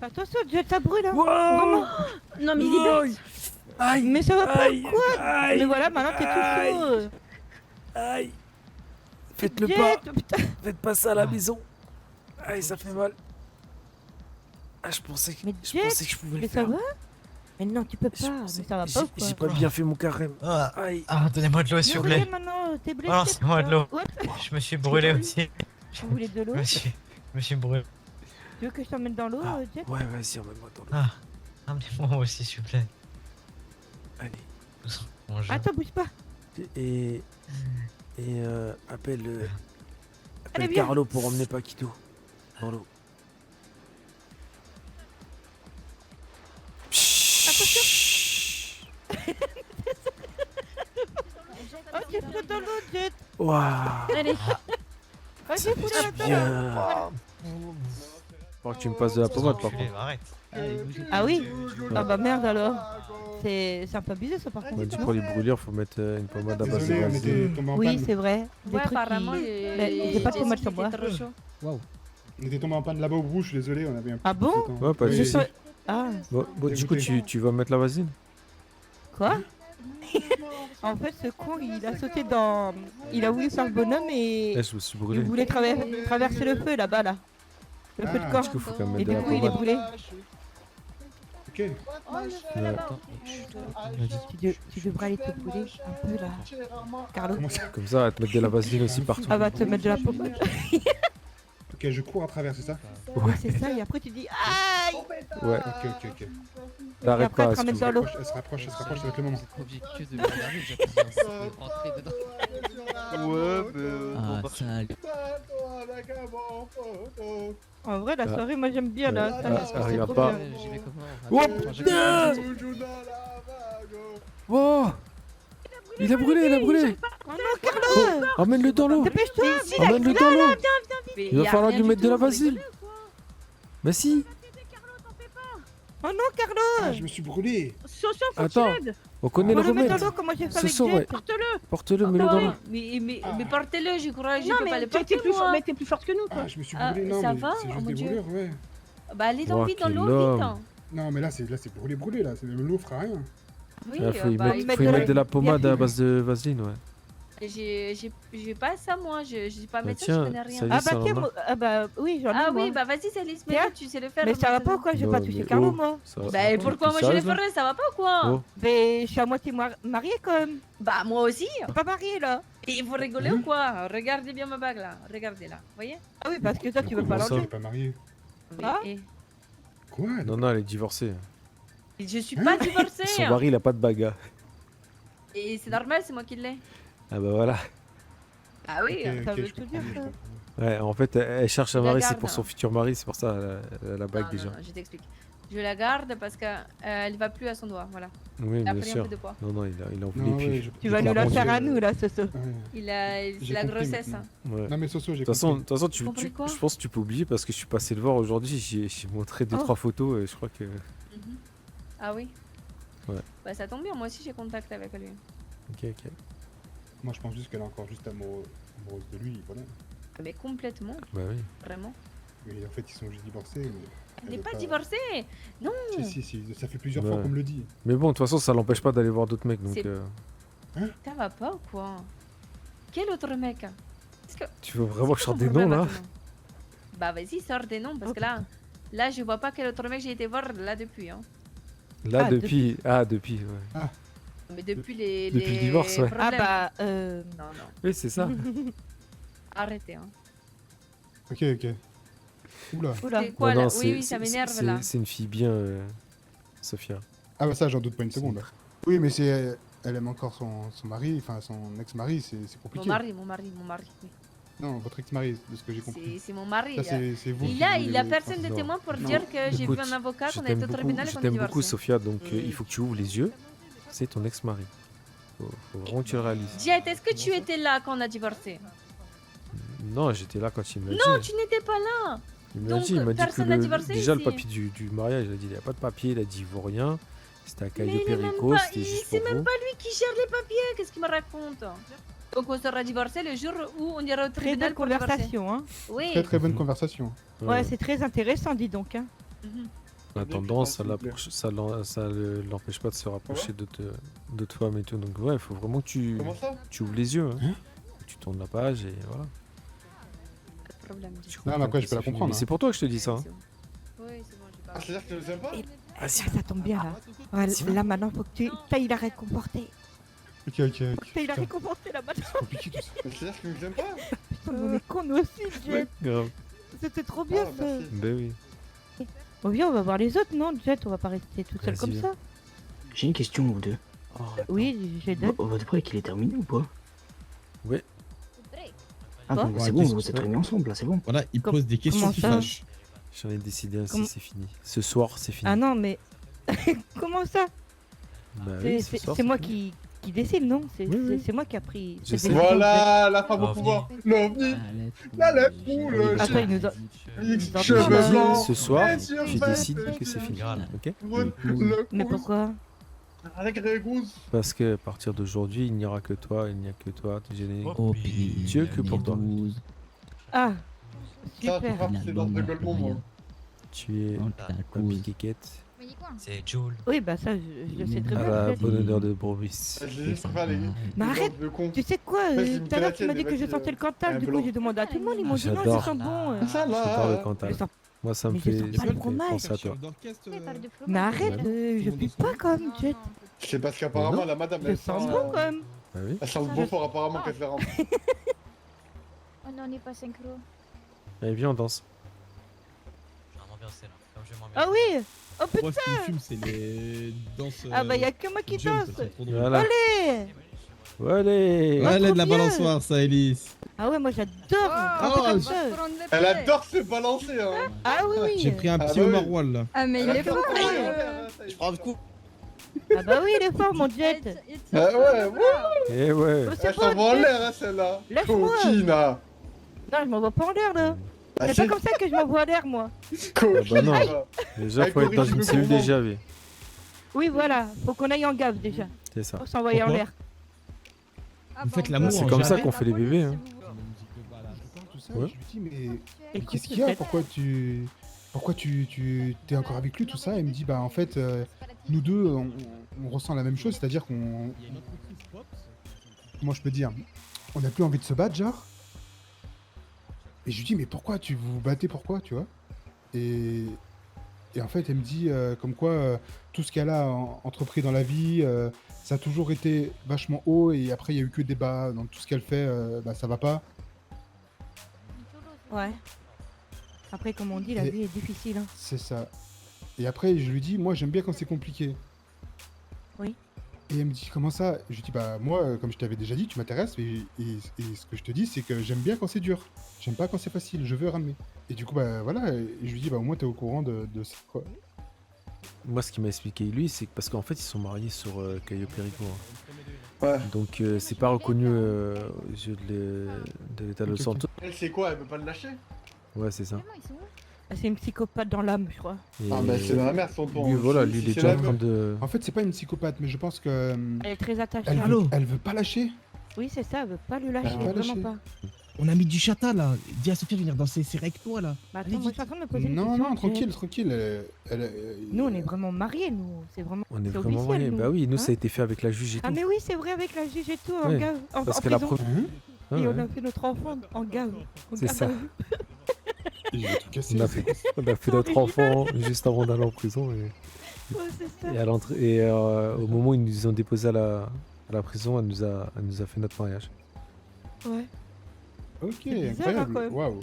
Attention, Jet, ça brûle hein. Wow. Vraiment. Non, mais il est bête. Aïe. Mais ça va pas Aïe. ou quoi? Aïe. Mais voilà, maintenant t'es tout chaud. Aïe. Faites-le Jet, pas. putain. Faites pas ça à la maison. Aïe, ça fait mal. Ah, je pensais que Mais je Jet, pouvais le mais ça faire. va? Mais non, tu peux Je pas. pensais- Mais ça va pas ou J'ai quoi? pas bien fait mon carême. Ah, Aïe. ah, donnez-moi de l'eau, s'il Mais vous plaît. regarde maintenant, t'es blessé. Oh non, c'est moi de l'eau. What? Je me suis brûlé aussi. Vous voulez de l'eau? Je me suis brûlé. Tu veux que je t'emmène dans l'eau, Ah, Jet? ouais, vas-y, emmène-moi dans l'eau. Ah, amenez-moi aussi, s'il vous plaît. Allez. Mon jeu. Attends, bouge pas. Et appelle Allez, viens. Carlo pour emmener Paquito dans l'eau. Oh, tu flottes dans l'eau, Jet. Waouh. Allez, Vas-y, fous-la là-dedans. Bien. Faut que tu me passes de la pommade par Enculé, contre. arrête. Ah oui? Ah bah merde alors. C'est un peu abusé ça par On contre. m'a dit pour les brûlures, faut mettre une pommade à base de Désolé, on vaseline. était tombé en Oui, panne. c'est vrai. Des Ouais, trucs apparemment, qui... les. j'ai pas de pommade sur moi. trop chaud. Waouh. On était tombé en panne là-bas au bout, je suis désolé, on avait un Ah bon? peu de temps. Ouais, pas de Oui, Je soucis. sais- Ah, Bon, du coup, Dégoûté. tu vas mettre la vaseline? quoi? En fait, ce con, il a sauté dans... Il a voulu faire le bonhomme et... Eh, je me suis Il brûlé. voulait traverser le feu là-bas, là. Le feu de Ah, camp. Du coup, faut quand même Et mettre de du la coup, il est pommade. brûlé. Ok. Ouais. Tu devrais aller te brûler un peu là. Carlo. Comment ça? Comme ça, elle va te mettre de la vaseline aussi partout. Elle va te mettre de la pommade. Ok, je cours à travers, c'est ça? Ouais, c'est ça. Et après, tu dis aïe. Ouais, Ok. t'arrêtes après, pas. elle te ramène excuse-moi. dans l'eau. Elle se rapproche, ça va être le moment. Objectif de m'énerver, j'ai appris à rentrer dedans. Ouais, mais. Ah, salut. En vrai, la Ah. soirée, moi j'aime bien là. Ah, Ça, ah, c'est regarde trop pas. bien. J'y vais comment? Oh, Enfin, j'ai- putain. Oh, il a brûlé. Oh non, Carlo. Emmène-le dans l'eau. Dépêche-toi. Emmène-le dans l'eau. Mais Il va y a falloir rien lui du mettre de tout, la vous vaseline. rigolez ou quoi? Mais si. Oh non, Carlo. Ah, je me suis brûlé. Soso, faut que Attends. tu l'aides. On connaît Faut le le mettre remède. dans l'eau comme moi j'ai fait Ce avec soir, Jet. ouais. Porte-le. Porte-le, mets-le dans l'eau. Mais portez-le, je crois, je Non, peux pas mais le t'es porter, plus, moi. mais t'es plus forte que nous, quoi. Ah, je me suis Ah, brûlé, non, ça mais va c'est Oh juste mon des Dieu. brûlures, ouais. Bah, allez dans Oh, vite dans quel l'eau, homme. vite. Non, mais là, c'est brûlé, là. L'eau fera rien. Oui, Ah, faut y bah, mettre, faut y mettre de la pommade à base de vaseline, ouais. j'ai pas ça, moi. Je suis pas Bah, médecin, tiens, je connais rien. ça y est, Ah ça bah en tiens, a. moi- ah bah oui, j'en ai Ah moi. oui, bah vas-y, Céline, Tiens. mais tu sais le faire. Mais ça va pas maintenant. ou quoi? Je vais Non, pas toucher mais Carlo oh. moi. Ça va. Bah, et pourquoi moi je le Sérieuse, là ferais? Ça va pas ou quoi? Oh. Mais je suis à moitié mariée quand même. Bah, moi aussi. Je suis pas mariée là. Et vous rigolez ou quoi? Regardez bien ma bague là. Regardez là. Vous voyez? Ah oui, parce que toi tu veux Comment pas ça, l'enlever. t'es pas marié? Ah. Et Quoi? Non, non, elle est divorcée. je suis pas divorcée. Son mari, il a pas de bague. Et c'est normal, c'est moi qui l'ai. Ah bah voilà. Ah oui. Ok, Ça ok, veut je tout comprends, dire, je ça. comprends. Ouais, en fait, elle cherche un Je la mari, c'est garde, pour son hein. futur mari, c'est pour ça elle a la bague Non, déjà. non, je t'explique. Je la garde parce qu'elle va plus à son doigt. Voilà. Oui, Elle a bien pris un sûr. peu de poids. Non, non, il en voulait Non, plus. ouais, Tu vas nous la faire à nous là, Soso. Ouais. C'est J'ai la compris grossesse. maintenant. Hein. Ouais. Non, mais Soso, j'ai De toute façon, compris. de toute façon, tu, compris quoi je pense que tu peux oublier parce que je suis passé le voir aujourd'hui, j'ai montré deux Oh. trois photos et je crois que. Mhm. Ah oui. Ouais. Bah ça tombe bien, moi aussi j'ai contact avec lui. Ok, ok. Moi, je pense juste qu'elle est encore juste amoureuse de lui, voilà. Mais complètement, Bah oui. vraiment. Mais en fait, ils sont juste divorcés. Mais Elle n'est veut pas divorcée. Non. Si, ça fait plusieurs Ouais. fois qu'on me le dit. Mais bon, de toute façon, ça l'empêche pas d'aller voir d'autres mecs donc. C'est- Ça va pas ou quoi? Quel autre mec? Est-ce que... Tu veux vraiment que je sorte des Ton noms problème là maintenant Bah vas-y, sors des noms parce que là je vois pas quel autre mec j'ai été voir là depuis. Hein. Là, Ah, depuis. Ah, depuis, ouais. Mais depuis les. Depuis le les divorce, ouais. Ah problèmes. bah Non, non. Oui, c'est ça. Arrêtez. Hein. Ok, ok. Oula. oula. C'est quoi Non, là? non, Oui, oui, ça m'énerve là. C'est une fille bien, Sophia. Ah bah ça, j'en doute pas une seconde. Là. Oui, mais c'est... Elle aime encore son mari, enfin son ex-mari, c'est Mon compliqué. mari. Oui. Non, votre ex-mari, de ce que j'ai compris. C'est mon mari. Ça, c'est vous. Il qui a, voulez- il a personne de Non. témoin pour Non. dire que j'ai vu Écoute, un avocat, je qu'on a t'aime été au beaucoup, tribunal et je qu'on est t'aime beaucoup, divorcé. Sophia, donc il faut que tu ouvres les yeux. C'est ton ex-mari. Faut vraiment que tu le réalises. Jet, est-ce que tu étais là quand on a divorcé? Non, j'étais là quand il me l'a Non, dit. tu n'étais pas là. Il me l'a donc, dit, il m'a dit que personne n'a divorcé déjà le ici. papier du mariage, il a dit il n'y a pas de papier, il a dit il vaut rien. C'était à Mais Cayo il est même Perico, pas, c'était juste c'est pour même vous. pas lui qui gère les papiers. Qu'est-ce qu'il me raconte? Donc on sera divorcé le jour où on ira au Très tribunal belle pour divorcer. conversation, hein. Oui. Très très bonne conversation. Ouais, c'est très intéressant, dis donc. Hein. Mhm. En attendant, ça l'empêche pas de se rapprocher d'autres femmes et tout. Donc ouais, il faut vraiment que tu ouvres les yeux. Hein. Tu tournes la page et voilà. Pas de problème. Tu Non, comprends mais après, que je peux la c'est fini. comprendre, Mais hein. c'est pour toi que je te dis ça. hein. Oui, c'est bon, j'ai pas. C'est-à-dire que tu nous aimes pas? Ah, ça tombe bien là. Ouais, là maintenant, faut que tu tailles la réconforter. Ok, ok. Tailles la Putain, réconforter là maintenant. c'est compliqué tout ça. C'est-à-dire que tu nous aimes pas? Putain, on est con nous aussi, Jet. Grave. C'était trop bien Ah, ça. merci. Ben oui. Bon, viens, on va voir les autres, non, Jet? On va pas rester toute seule Vas-y, comme viens. ça. J'ai une question, vous deux. Oui, j'ai deux. Votre break, il est terminé ou pas? Ouais. Ah, Quoi bon, Ouais, c'est bon, qu'est-ce vous êtes réunis ensemble, là, c'est bon. Voilà, il pose des questions comment qui ça fâchent. J'en ai décidé ainsi, Comment- c'est fini. Ce soir, c'est fini. Ah non, mais comment ça? Bah C'est oui, ce soir, c'est moi fini. qui décide, non? Oui, oui. C'est moi qui a pris Je cette sais. décision. Voilà, la femme au L'OVNI. pouvoir. L'OVNI. La lèvre poule. Attends, il nous a... Cheveux Cheveux blancs. Ce soir, et sur je face, décide que c'est fini. Voilà. Ok. Le Mais pouce. pourquoi? Avec Régousse. Parce que à partir d'aujourd'hui, il n'y aura que toi, il n'y a que toi. Tu es Oh, Dieu que pour toi. Ah, Ça, super. c'est dans de Golemont, moi. Tu es ma piquette c'est Jules. Oui, bah ça, je le sais très à bien. la peut-être. bonne odeur de brebis. Je les préfère les. Mais les arrête. genres de cons. Tu sais quoi, Vas-y, tout à l'heure tu m'as dit que je vas-y, sentais le Cantal, un du coup blanc. j'ai demandé à tout le monde, ils m'ont dit non, J'adore. ça sent bon. Ça J'adore le va. Cantal. Je sens- Moi, ça me Mais je fait sens pas ça le me fait fromage. penser à toi. Mais arrête, je pue pas quand même, Jet. C'est parce qu'apparemment, la madame, Je elle sens sent. bon quand même. Ah oui. Elle sent le Beaufort, apparemment, qu'elle se la rentre. Oh non, on n'est pas synchro. Allez, viens, on danse. Je vais m'ambiancer là. Comme je vais m'ambiancer. Ah oui. Oh putain. Moi, ce qui me fume, c'est les danses. Ah bah y'a que moi qui jump, danse. c'est trop drôle. Voilà. Allez. Allez. Ah, Ouais, trop de la bien. balançoire, ça, Elise. Ah ouais, moi j'adore. Ah, un peu comme ça. Elle adore se balancer, hein. Ah oui, oui. J'ai pris un Ah petit bah oui. homard wall là. Ah, mais il est fort. Je prends le coup. Ah bah oui, il est fort mon Jet. Ah ouais, ouais. Eh ouais. Oh, Elle c'est s'en bon, va en Jet. l'air, hein, celle-là. Lâche-moi. Coquina. Non, je m'envoie pas en l'air là. Ah, C'est pas comme ça que je m'envoie en l'air moi. Ah bah non. Coquina. Déjà, Avec faut être dans l'origine une de cellule Gourmand. déjà, oui. Oui, voilà, faut qu'on aille en gave déjà. C'est ça. Pour s'envoyer en Pourquoi l'air. Vous faites l'amour C'est en comme ça jarret qu'on fait les bébés. Hein. Tout ça, Ouais. je lui dis, mais Écoute, qu'est-ce qu'il y a? peut-être. Pourquoi tu t'es encore avec lui, tout ça? Elle me dit, bah en fait, nous deux, on ressent la même chose, c'est-à-dire qu'on. Comment je peux dire? On n'a plus envie de se battre, genre. Et je lui dis, mais pourquoi tu vous battez, pourquoi, tu vois? Et en fait, elle me dit, comme quoi, tout ce qu'elle a entrepris dans la vie, ça a toujours été vachement haut, et après, il y a eu que des bas. Donc tout ce qu'elle fait, bah ça va pas. Ouais. Après, comme on dit, la Et- vie est difficile. Hein. C'est ça. Et après, je lui dis, moi, j'aime bien quand c'est compliqué. Oui. Et elle me dit, comment ça? Je lui dis, bah, moi, comme je t'avais déjà dit, tu m'intéresses. Et ce que je te dis, c'est que j'aime bien quand c'est dur. J'aime pas quand c'est facile. Je veux ramener. Et du coup, bah, voilà. Et je lui dis, bah, au moins, t'es au courant de ça, quoi. Moi, ce qu'il m'a expliqué, lui, c'est que parce qu'en fait, ils sont mariés sur Cayo Perico. Hein. Ouais. Donc, c'est pas reconnu aux yeux de l'État de Ok, ok. Santo. Elle, c'est quoi? Elle veut pas le lâcher? Ouais, c'est ça. Ah, c'est une psychopathe dans l'âme, je crois. Et Ah, bah, c'est dans la merde, son ton. lui, voilà, Si- lui, si il est c'est déjà la en train meuf. de. En fait, c'est pas une psychopathe, mais je pense que. Elle est très attachée. Elle à veut, lui. elle veut pas lâcher. Oui, c'est ça, elle veut pas le lâcher, veut pas vraiment lâcher. pas. On a mis du chata là. Dis à Sophie de venir danser ses avec toi là. Bah, Allez, attends, moi, je vite. suis en train de me poser une Non, question. non, Jay. tranquille, tranquille. Nous, on est vraiment mariés, nous. C'est vraiment. On est c'est vraiment officiel, mariés. nous. Bah oui, nous, Hein ça a été fait avec la juge et Ah, tout. mais oui, c'est vrai, avec la juge et tout, en Ouais, gave. En Parce en que la prison. première. Ah Et on ouais. a fait notre enfant en gave. En C'est garde ça. à vue. Il va tout casser. On a fait notre enfant juste avant d'aller en prison. Ouais, c'est ça. Et, à l'entrée, et au moment où ils nous ont déposés à la prison, elle nous a fait notre mariage. Ouais. Ok, C'est bizarre, hein, incroyable. quand même. Waouh.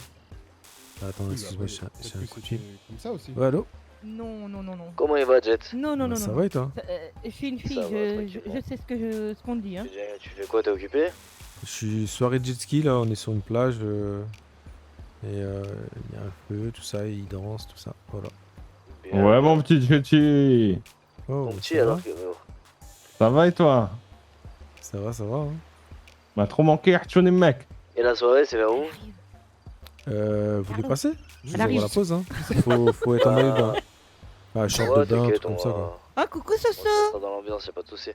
Ah, attends, excuse-moi, j'ai un coup de fil. Comme ça aussi. Ouais, allô? Non, non, non, non. Comment il va, Jet? Non, non, Bah, non, ça non. va et toi? Je suis une fille, Ça va, je tranquillement. sais ce qu'on dit. Hein. Tu fais quoi? T'es occupé? Je suis soirée de jet ski, là, on est sur une plage. Et il y a un feu, tout ça, et ils dansent, tout ça. Voilà. Bien. mon petit Jetty. Oh, Mon bah, petit, ça alors va, que. Ça va et toi? ça va, ça va. Hein. M'a trop manqué, Archon et mec. Et la soirée, c'est vers où? Vous voulez passer? Je vous arrive. envoie la pause. Hein. Faut être en maillot de bain. Ah, short de Ouais, bain, un t'inquiète, truc comme on ça, va. quoi. Ah, coucou On Soso. sera dans l'ambiance, y'a pas de soucis.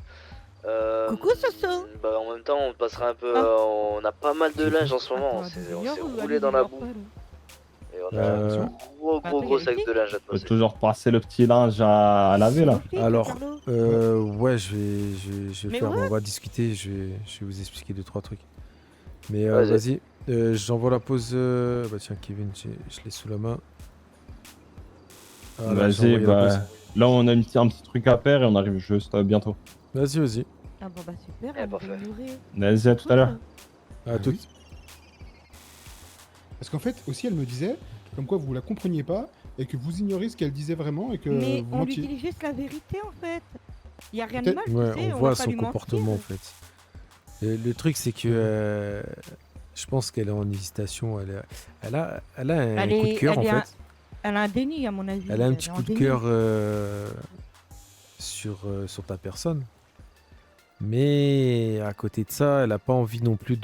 Coucou, Soso. Bah, en même temps, on passera un peu. Ah. On a pas mal de linge en ce moment. Attends, On dehors s'est ou roulé aller dans la dehors, boue. pas, là Et on a un gros, Attends, gros y a sac une de linge à te Faut passer. toujours passer le petit linge à laver là. Sophie, Alors, Carlo. ouais, je vais Mais faire, ouais. on va discuter, je vais vous expliquer 2-3 trucs. Mais Vas-y. vas-y, j'envoie la pause. Bah tiens, Kevin, je l'ai sous la main. Voilà, j'ai Vas-y, envoyé la bah. pause. Là, on a un petit truc à faire et on arrive juste bientôt. Vas-y, vas-y. Ah bon, bah super, Eh, on va parfait. nourrir. Vas-y, à tout à l'heure. À Oui. toutes. Parce qu'en fait, aussi, elle me disait, comme quoi vous la compreniez pas, et que vous ignorez ce qu'elle disait vraiment, et que Mais vous on lui mentiez. dit juste la vérité en fait. Il y a rien de mal, tu Ouais, sais, on on voit va pas son lui comportement en mentir. fait. Et le truc, c'est que je pense qu'elle est en hésitation. Elle a un Elle coup de est- cœur en elle est fait. Elle a un déni à mon avis. Elle a un est petit en coup de déni. cœur sur ta personne. Mais à côté de ça, elle a pas envie non plus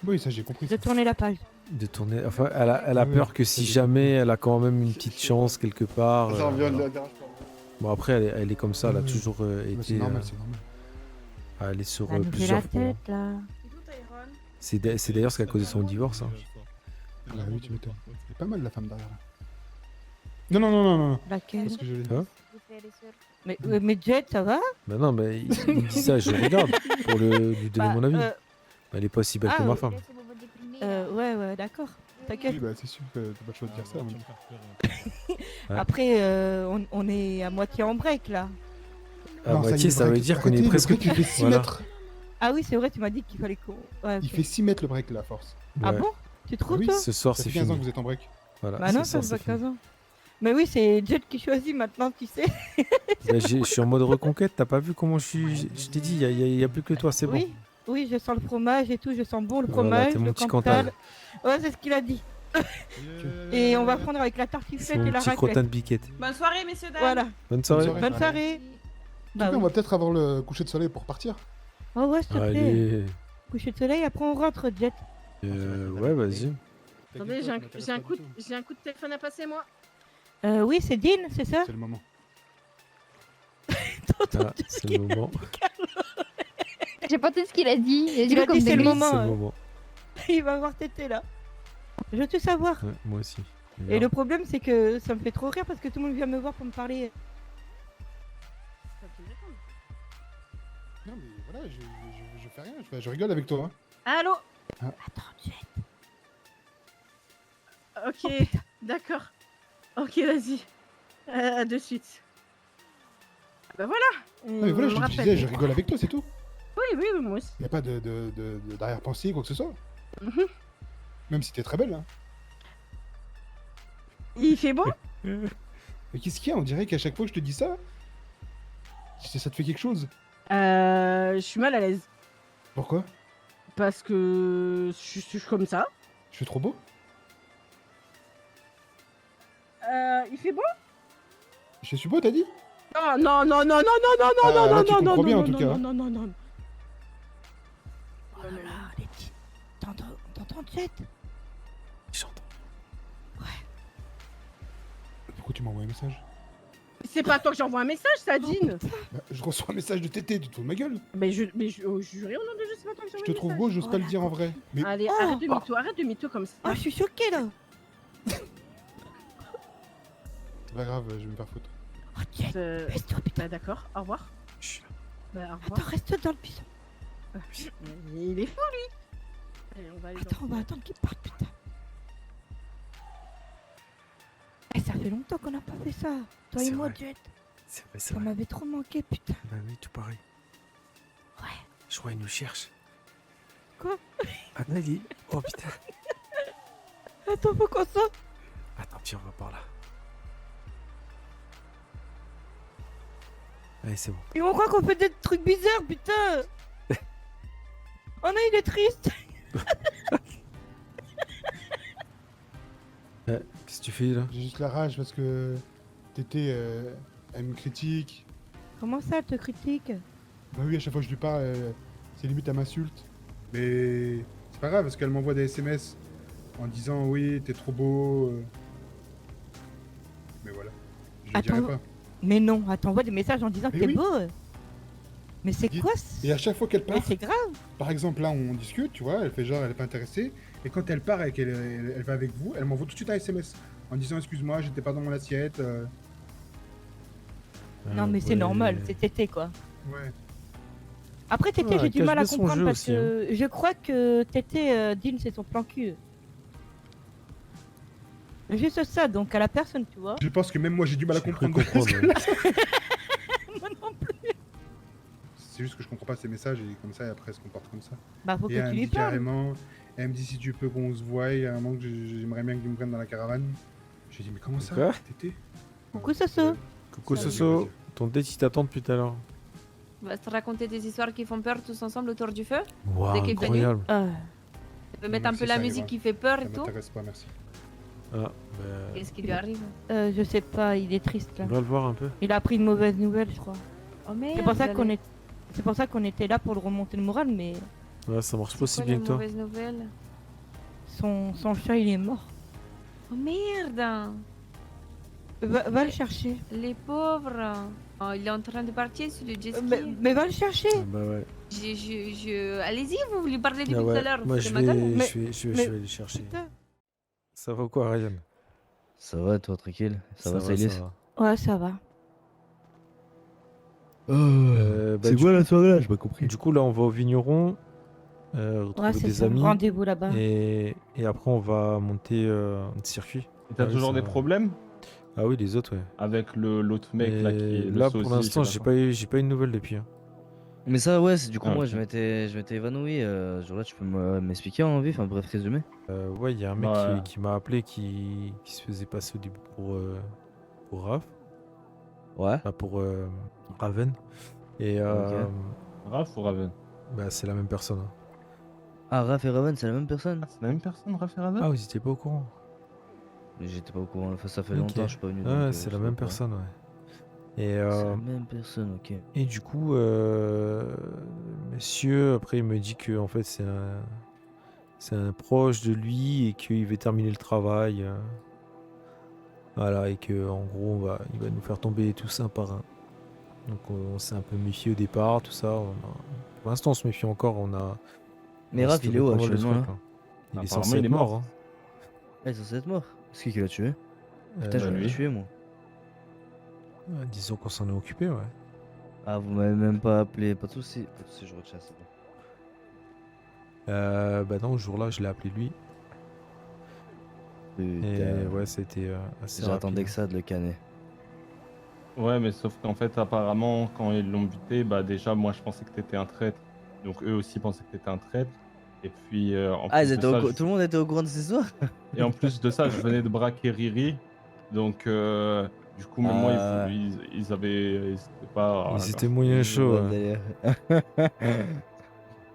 Oui, ça, j'ai compris. De tourner la page. de tourner. Enfin, elle a Oui, peur que si jamais elle a quand même une petite chance quelque part. Ça revient de voilà. la dernière fois. Bon, après, elle est comme ça, elle a Oui. toujours Ouais, été. c'est normal, c'est normal. Elle est sur Elle nous fait la plusieurs fois. tête là. C'est d'ailleurs ce qui a causé son divorce. Hein. Ah oui, tu m'étonnes. C'est pas mal la femme derrière. Non, non, non, non, non. Laquelle? Parce que je l'ai Hein Mais Jet, ça va? Bah non, mais il me dit ça, je regarde pour lui donner Bah, mon avis. Bah, elle est pas aussi belle que ma femme. Ouais, d'accord. T'inquiète. Oui, bah, c'est sûr que t'as pas le choix de dire ça. mais- Ouais. Après, on est à moitié en break là. À Non, moitié, y est, ça le veut break- dire qu'on est arrêtez, le presque. break, il fait 6 Voilà. mètres. Ah oui, c'est vrai, tu m'as dit qu'il fallait qu'on. Ouais, Il ok. fait 6 mètres le break, la force. Ah Ouais. bon? Tu trouves Oui, toi? Ce soir, Ça c'est fait 15 ans fini. que vous êtes en break. Voilà, Bah non, ce ça soir, se voit c'est fini. 15 ans. Mais oui, c'est Jet qui choisit maintenant, tu sais. Bah, je suis en mode reconquête, t'as pas vu comment je suis. Je t'ai dit, il y a plus que toi, c'est bon. Oui, oui, je sens le fromage et tout, je sens bon le Voilà, fromage, t'es mon le petit Cantal. Cantal. Ouais, c'est ce qu'il a dit. Et on va prendre avec la tartiflette C'est mon et la petit raclette. crottin de biquette. Bonne soirée, messieurs, dames. Voilà. Bonne soirée. soirée. Bonne soirée. En Bah tout cas, on oui. va peut-être avoir le coucher de soleil pour partir. Oh ouais, s'il te plaît. Allez. Coucher de soleil, après on rentre, Jet. Ouais, vas-y. Attendez, j'ai un coup de téléphone à passer, moi. Oui, c'est Dean, c'est ça? C'est le moment. Ah, c'est le moment. J'ai pas entendu ce qu'il a dit. Il a dit Il quoi a comme dit c'est le dinguerie moment. C'est le moment. Il va voir Tété là. Je veux tout savoir. Ouais, moi aussi. Et le problème, c'est que ça me fait trop rire parce que tout le monde vient me voir pour me parler. Non, mais voilà, je fais rien, je rigole avec toi. Hein. Allô? Ah. Attends, Jet. Ok, d'accord. Ok, vas-y. À de suite. Bah voilà. Non, mais voilà, on je me te rappelle. disais, je rigole avec toi, c'est tout. Oui, moi aussi. Y a pas d'arrière-pensée, quoi que ce soit. Mhm. Même si t'es très belle, hein. Il fait beau? Mais qu'est-ce qu'il y a? On dirait qu'à chaque fois que je te dis ça, ça te fait quelque chose. Je suis mal à l'aise. Pourquoi? Parce que je suis comme ça. Je suis trop beau? Il fait beau? Je suis beau, t'as dit? Non. Ah, là, tu comprends bien, en tout cas. Non. Oh là là, les petits. T'entends, Jet? J'entends. Pourquoi tu m'envoies un message? C'est pas toi que j'envoie un message, Sadine. Bah, je reçois un message de Tété, tu te fous de ma gueule. Mais je jurais au nom de Dieu, c'est pas toi que Je j'envoie te un trouve message. beau, j'ose pas le dire en vrai. Mais Allez, Oh. arrête de mytho comme ça. Ah, je suis choquée là. c'est pas grave, je vais me faire foutre. Oh, Jet, baisse-toi, putain. Bah d'accord, au revoir. Je suis là. Bah au revoir. Attends, reste dans le buisson. Il est fou lui. Allez, on va aller Attends, on va attendre qu'il parte, putain. Eh, ça fait longtemps qu'on n'a pas fait ça. Toi et C'est moi, vrai. Jet. C'est vrai, c'est Ça vrai. m'avait trop manqué, putain. Bah oui, tout pareil. Ouais. Je crois qu'il nous cherche. Quoi? Ah non, il est... Oh putain. Attends, faut qu'on sorte. Attends, tiens, on va par là. Allez, c'est bon. Et on croit qu'on fait des trucs bizarres, putain. Oh non, il est triste. Qu'est-ce que tu fais là? J'ai juste la rage parce que Tété, elle me critique. Comment ça, elle te critique? Bah oui, à chaque fois que je lui parle, c'est limite elle m'insulte. Mais c'est pas grave parce qu'elle m'envoie des SMS en disant oui, t'es trop beau. Mais voilà, je lui dirai Attends. pas. Mais non, elle t'envoie des messages en disant que Mais t'es oui. beau. Mais c'est Dis- quoi Et à chaque fois qu'elle part, Mais c'est grave. par exemple là on discute, tu vois, elle fait genre elle est pas intéressée. Et quand elle part et qu'elle elle va avec vous, elle m'envoie tout de suite un SMS en disant excuse-moi, j'étais pas dans mon assiette. Non, mais c'est normal, c'est Tété quoi. Ouais. Après, Tété, Ouais, j'ai du cache mal à bien son comprendre jeu parce aussi, que je crois que Tété, Dean, c'est son plan cul. Juste ça, donc à la personne, tu vois. Je pense que même moi j'ai du mal à J'ai cru comprendre. comprendre, ouais. Moi non plus. C'est juste que je comprends pas ces messages et comme ça et après elle se comporte comme ça. Bah, faut Et que elle tu me lui dit parles. carrément, elle me dit si tu peux qu'on se voie, il y a un moment que j'aimerais bien que tu me prennes dans la caravane. J'ai dit mais comment ça, Quoi Tété? Coucou, Soso. Coucou Vas-y, Soso, vas-y. ton date il t'attend depuis tout à l'heure. On va se raconter des histoires qui font peur tous ensemble autour du feu. Waouh, Dès qu'il fait nuit. incroyable. Tu peux mettre un Merci, peu la ça musique ira. qui fait peur Ça et tout. m'intéresse pas, merci. Ah, bah, Qu'est-ce qui lui arrive? Je sais pas, il est triste là. on va le voir un peu. Il a appris une mauvaise nouvelle, je crois. Oh merde. C'est pour ça elle qu'on est- est... C'est pour ça qu'on était là pour le remonter le moral, mais Ouais, ça marche pas aussi Quoi, bien la que toi. mauvaise nouvelle? son chat il est mort. Oh merde. Va le chercher. Les pauvres. Oh, il est en train de partir sur le jet ski. Mais va le chercher. Ah, bah ouais. Allez-y, vous lui parlez depuis Ah tout ouais. à l'heure. Moi c'est je ma gueule. vais, Mais- je vais aller chercher. Putain. Ça va ou quoi Ryan? Ça va, toi, tranquille? Ça va, ça Célis? va. Ouais, ça va. Bah, C'est du quoi coup- la soirée là? J'ai pas compris. Du coup là on va au vigneron, retrouver Ouais, c'est des ça. amis. Rendez-vous là-bas. Et après on va monter un circuit. Et t'as Ah oui, toujours ça des va. problèmes Ah oui les autres ouais. avec l'autre mec là qui Et est le là sosie, pour l'instant je sais j'ai pas pas eu de nouvelles depuis. Hein. Mais ça, ouais, c'est du coup, Ah, moi, ok. je m'étais évanoui. Ce jour-là, tu peux m'expliquer en vif, un bref résumé? Ouais il y a un mec Ouais. qui m'a appelé qui se faisait passer au début pour Raph, Ouais. enfin, pour Raven. Et Ok. Raph ou Raven? bah c'est la même personne. Hein. Ah, Raph et Raven, c'est la même personne? Ah, c'est la même personne, Raph et Raven? Ah vous étiez pas au courant? J'étais pas au courant, enfin, ça fait Ok. longtemps, je suis pas venu. Ouais, donc, c'est je la sais même pas. personne ouais. Et, C'est la même personne, ok. et du coup, monsieur, après, il me dit que en fait, c'est un proche de lui et qu'il veut terminer le travail. Voilà, et que en gros, il va nous faire tomber tous un par un. Donc on s'est un peu méfié au départ, tout ça. Pour l'instant, on se méfie encore. Mais Raph, il est où pas mal de actuellement trucs, là là. Il est Apparemment, censé il être est mort. mort. Hein. Ah, il est censé être mort. C'est qui l'a tué? Putain, je bah, vais le lui. tuer moi. Disons qu'on s'en est occupé, ouais. Ah, vous m'avez même pas appelé, pas de soucis. Pas de soucis, je retiens, c'est bon. Bah non, ce jour-là, je l'ai appelé lui. Et Putain. ouais, c'était assez J'attendais rapide. que ça de le canner. Ouais, mais sauf qu'en fait, apparemment, quand ils l'ont buté, bah déjà, moi, je pensais que t'étais un traître. Donc eux aussi pensaient que t'étais un traître. Et puis, en Ah, plus de ça, tout le monde était au courant de cette histoire? et en plus de ça, je venais de braquer Riri. Donc, du coup, même moi, Ah. ils avaient... Ils étaient pas... Ils voilà, étaient moyens chauds. Bon Ouais. délire.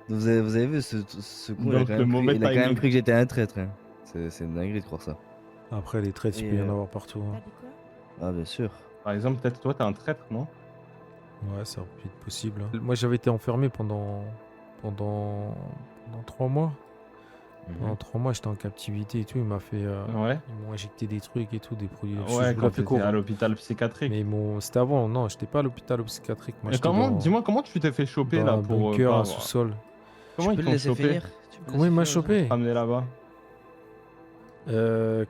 Vous avez vu ce con, Donc, le mauvais il a quand même timing. cru que j'étais un traître. Hein. C'est une dinguerie de croire ça. Après, les traits, il Et, peut y en avoir partout. Hein. Ah, bien sûr. Par exemple, peut-être toi, t'es un traître, non? Ouais, ça aurait pu être possible. Hein. Moi, j'avais été enfermé pendant 3 mois. Pendant 3 mois, j'étais en captivité et tout. Ils m'ont fait, Ouais. ils m'ont injecté des trucs et tout, des produits. Je Ouais, vous quand la fais t'étais court, à hein. l'hôpital psychiatrique. Mais c'était avant. Non, j'étais pas à l'hôpital psychiatrique. Moi, Et j'étais comment, dans, dis-moi, comment tu t'es fait choper dans là un pour bunker, pas un avoir- sous-sol. Comment Tu ils peux t'ont le laisser chopé? finir? Tu peux Comment il laisser m'a finir, chopé? Ramener là-bas.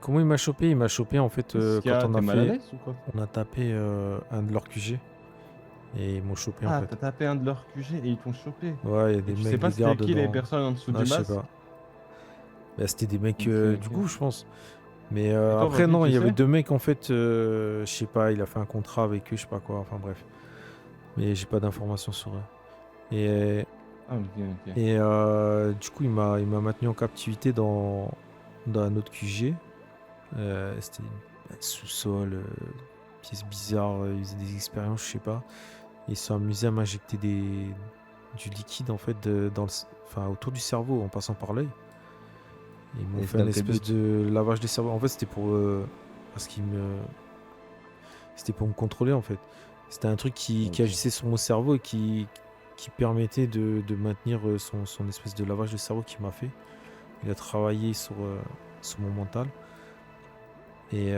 Comment il m'a chopé? Il m'a chopé en fait quand on a T'es mal à fait, l'aise ou quoi? on a tapé un de leurs QG et ils m'ont chopé en Ah, fait. t'as tapé un de leurs QG et ils t'ont chopé. Ouais, il y a Et des tu mecs, sais pas des c'était gardes qui les dedans. personnes en dessous Ah, du je sais masque? pas. Bah, c'était des mecs Ok, du ok. coup, je pense. Mais toi, après, vas-y, non, tu il y avait sais? 2 mecs en fait. Je sais pas, il a fait un contrat avec eux, je sais pas quoi. Enfin bref. Mais j'ai pas d'informations sur eux. Et, Ah, ok, ok. du coup, il m'a maintenu en captivité dans un autre QG. C'était un sous-sol, pièce bizarre. Ils faisaient des expériences, je sais pas. Ils se sont amusés à m'injecter du liquide en fait autour du cerveau en passant par l'œil. Ils m'ont Et fait dans un quel espèce but? de lavage des cerveaux. En fait, c'était c'était pour me contrôler en fait. C'était un truc qui Ok. agissait sur mon cerveau et qui permettait de maintenir son espèce de lavage de cerveau qu'il m'a fait. Il a travaillé sur mon mental. Et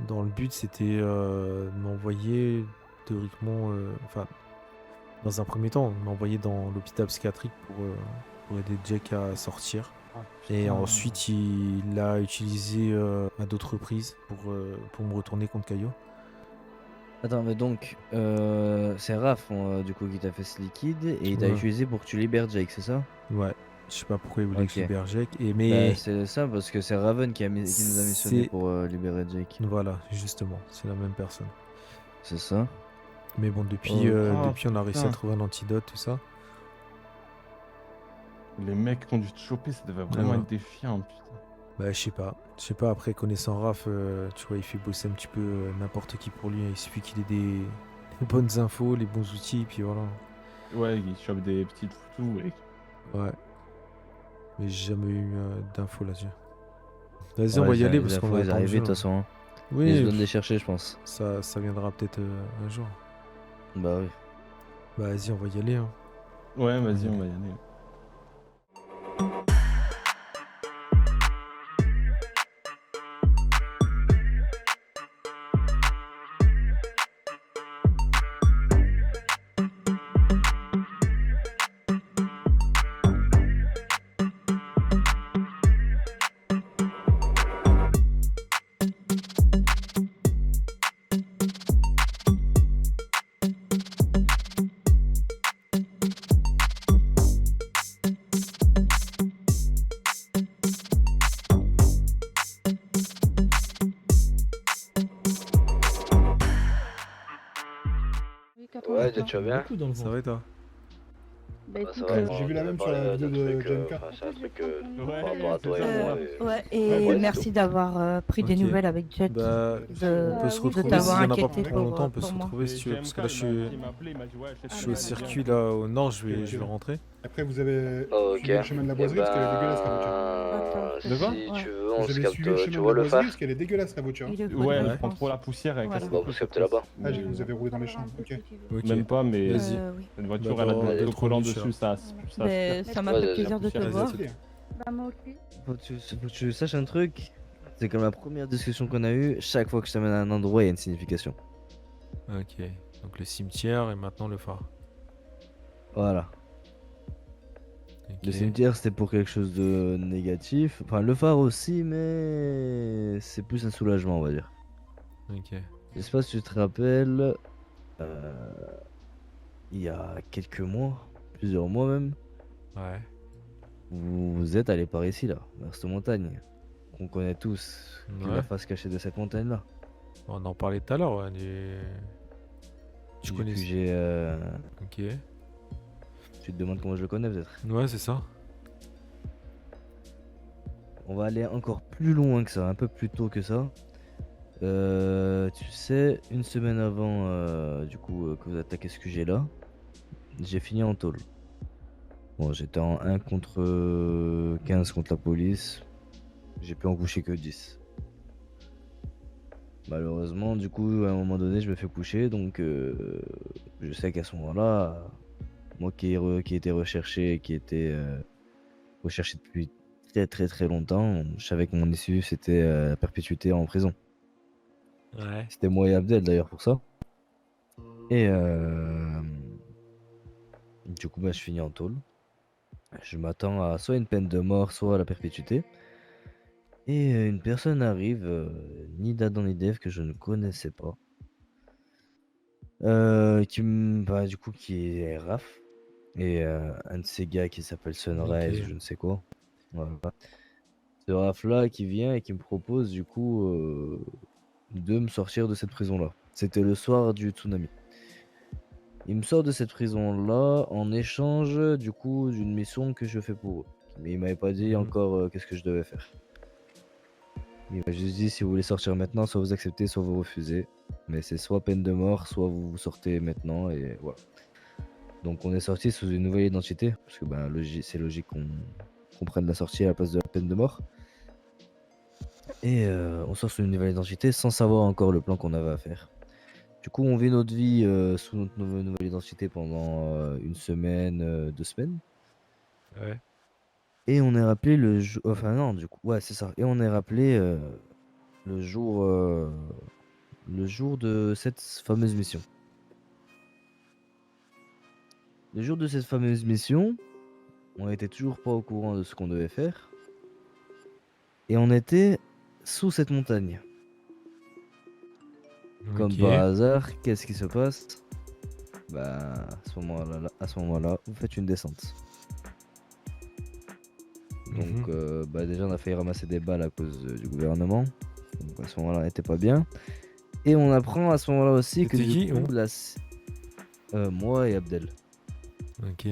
dans le but, c'était de m'envoyer théoriquement, dans un premier temps, m'envoyer dans l'hôpital psychiatrique pour aider Jack à sortir. Et ensuite, il l'a utilisé à d'autres reprises pour me retourner contre Caillot. Attends, mais donc, c'est Raph du coup qui t'a fait ce liquide et il t'a Ouais. utilisé pour que tu libères Jake, c'est ça? Ouais, je sais pas pourquoi il voulait que je Ok. libère Jack. Bah, Mais c'est ça parce que c'est Raven qui nous a missionné C'est- pour libérer Jake. voilà, justement, c'est la même personne. C'est ça? Mais bon, depuis, Oh. depuis on a réussi à putain. trouver un antidote, tout ça. Les mecs qui ont dû te choper, ça devait vraiment Ouais. être des chiens, putain. Bah, je sais pas. Je sais pas, après, connaissant Raph, tu vois, il fait bosser un petit peu n'importe qui pour lui. Il suffit qu'il ait des bonnes infos, les bons outils, puis voilà. Ouais, ils chopent des petites foutous et... Ouais. Mais j'ai jamais eu d'infos là-dessus. Vas-y, on va y aller parce qu'on va les attendre arriver le de toute jeu, façon. Hein. Oui, Ils se donnent pff, les chercher, je pense. ça viendra peut-être un jour. Bah oui. Bah, vas-y, on va y aller. Hein. Ouais, vas-y, on va y aller. Ouais, tu vas bien? Ça va et toi? Bah écoute, J'ai vu la même sur la vidéo de JMK. C'est un truc Ouais, par rapport à toi et moi. Ouais, Ouais, et ouais, merci d'avoir pris des Ok. nouvelles avec Jet. Bah, de, on peut se de retrouver. t'avoir S'il y en a pas inquiété pour longtemps, on peut pour se moi. retrouver si tu veux. Parce que là, je suis au Ah, circuit là au nord, je vais rentrer. Après, vous avez Ok. suivi le chemin de la boiserie parce qu'elle est dégueulasse la voiture. Si De quoi? tu veux, on Vous se avez capte. suivi le Tu chemin vois de le la phare? boiserie parce qu'elle est dégueulasse la voiture. Il est Ouais, faudrait, je je prends pense. trop la poussière avec Voilà. la Bah, vous captez là-bas. Ah, vous avez roulé dans les champs. Ok. Ok. Même pas, mais Vas-y. Oui. une voiture, Bah, elle a dans- de dans l'autocollant le dessus, ça. Mais ça m'a Ouais, fait la plaisir de te poussière, voir. Stylé. bah moi aussi. Faut que tu saches un truc. C'est comme la première discussion qu'on a eue, chaque fois que je t'amène à un endroit, il y a une signification. Ok. Donc le cimetière et maintenant le phare. Voilà. Le Ok. cimetière, c'était pour quelque chose de négatif. Enfin, le phare aussi, mais c'est plus un soulagement, on va dire. Ok. Je sais pas si tu te rappelles, il y a quelques mois, plusieurs mois même, Ouais. vous êtes allé par ici, là, vers cette montagne, qu'on connaît tous, qui est Ouais. la face cachée de cette montagne-là. On en parlait tout à l'heure, ouais. Tu Du connais. QG, Ok. tu te demandes comment je le connais, peut-être. Ouais, c'est ça. On va aller encore plus loin que ça, un peu plus tôt que ça. Tu sais, une semaine avant du coup que vous attaquez ce QG là, j'ai fini en tôle. Bon, j'étais en 1 contre 15 contre la police. J'ai pu en coucher que 10. Malheureusement, du coup, à un moment donné, je me fais coucher, donc je sais qu'à ce moment-là, moi qui était recherché, qui était recherché depuis très très très longtemps, je savais que mon issue c'était la perpétuité en prison. Ouais. C'était moi et Abdel d'ailleurs pour ça. Et du coup, bah, je finis en tôle. Je m'attends à soit une peine de mort, soit à la perpétuité. Et une personne arrive, ni d'Adam ni d'Ève, que je ne connaissais pas. Du coup, qui est Raph. Et un de ces gars qui s'appelle Sunrise, Ok. ou je ne sais quoi. Voilà. Ce Raph là qui vient et qui me propose du coup de me sortir de cette prison là. C'était le soir du tsunami. Il me sort de cette prison-là en échange du coup d'une mission que je fais pour eux. Mais il m'avait pas dit encore qu'est-ce que je devais faire. Il m'a juste dit si vous voulez sortir maintenant, soit vous acceptez, soit vous refusez. Mais c'est soit peine de mort, soit vous sortez maintenant et voilà. Donc on est sorti sous une nouvelle identité, parce que ben, c'est logique qu'on prenne la sortie à la place de la peine de mort. Et on sort sous une nouvelle identité sans savoir encore le plan qu'on avait à faire. Du coup, on vit notre vie sous notre nouvelle identité pendant une semaine, 2 semaines. Ouais. Et on est rappelé le jour. Enfin, non, du coup, ouais, c'est ça. Et on est rappelé le jour de cette fameuse mission. Le jour de cette fameuse mission, on était toujours pas au courant de ce qu'on devait faire. Et on était sous cette montagne. Comme Ok. par hasard, qu'est-ce qui se passe? Bah, à ce moment-là, vous faites une descente. Donc, bah déjà, on a failli ramasser des balles à cause du gouvernement. Donc, à ce moment-là, on n'était pas bien. Et on apprend à ce moment-là aussi que C'était qui, du coup, moi et Abdel. Ok.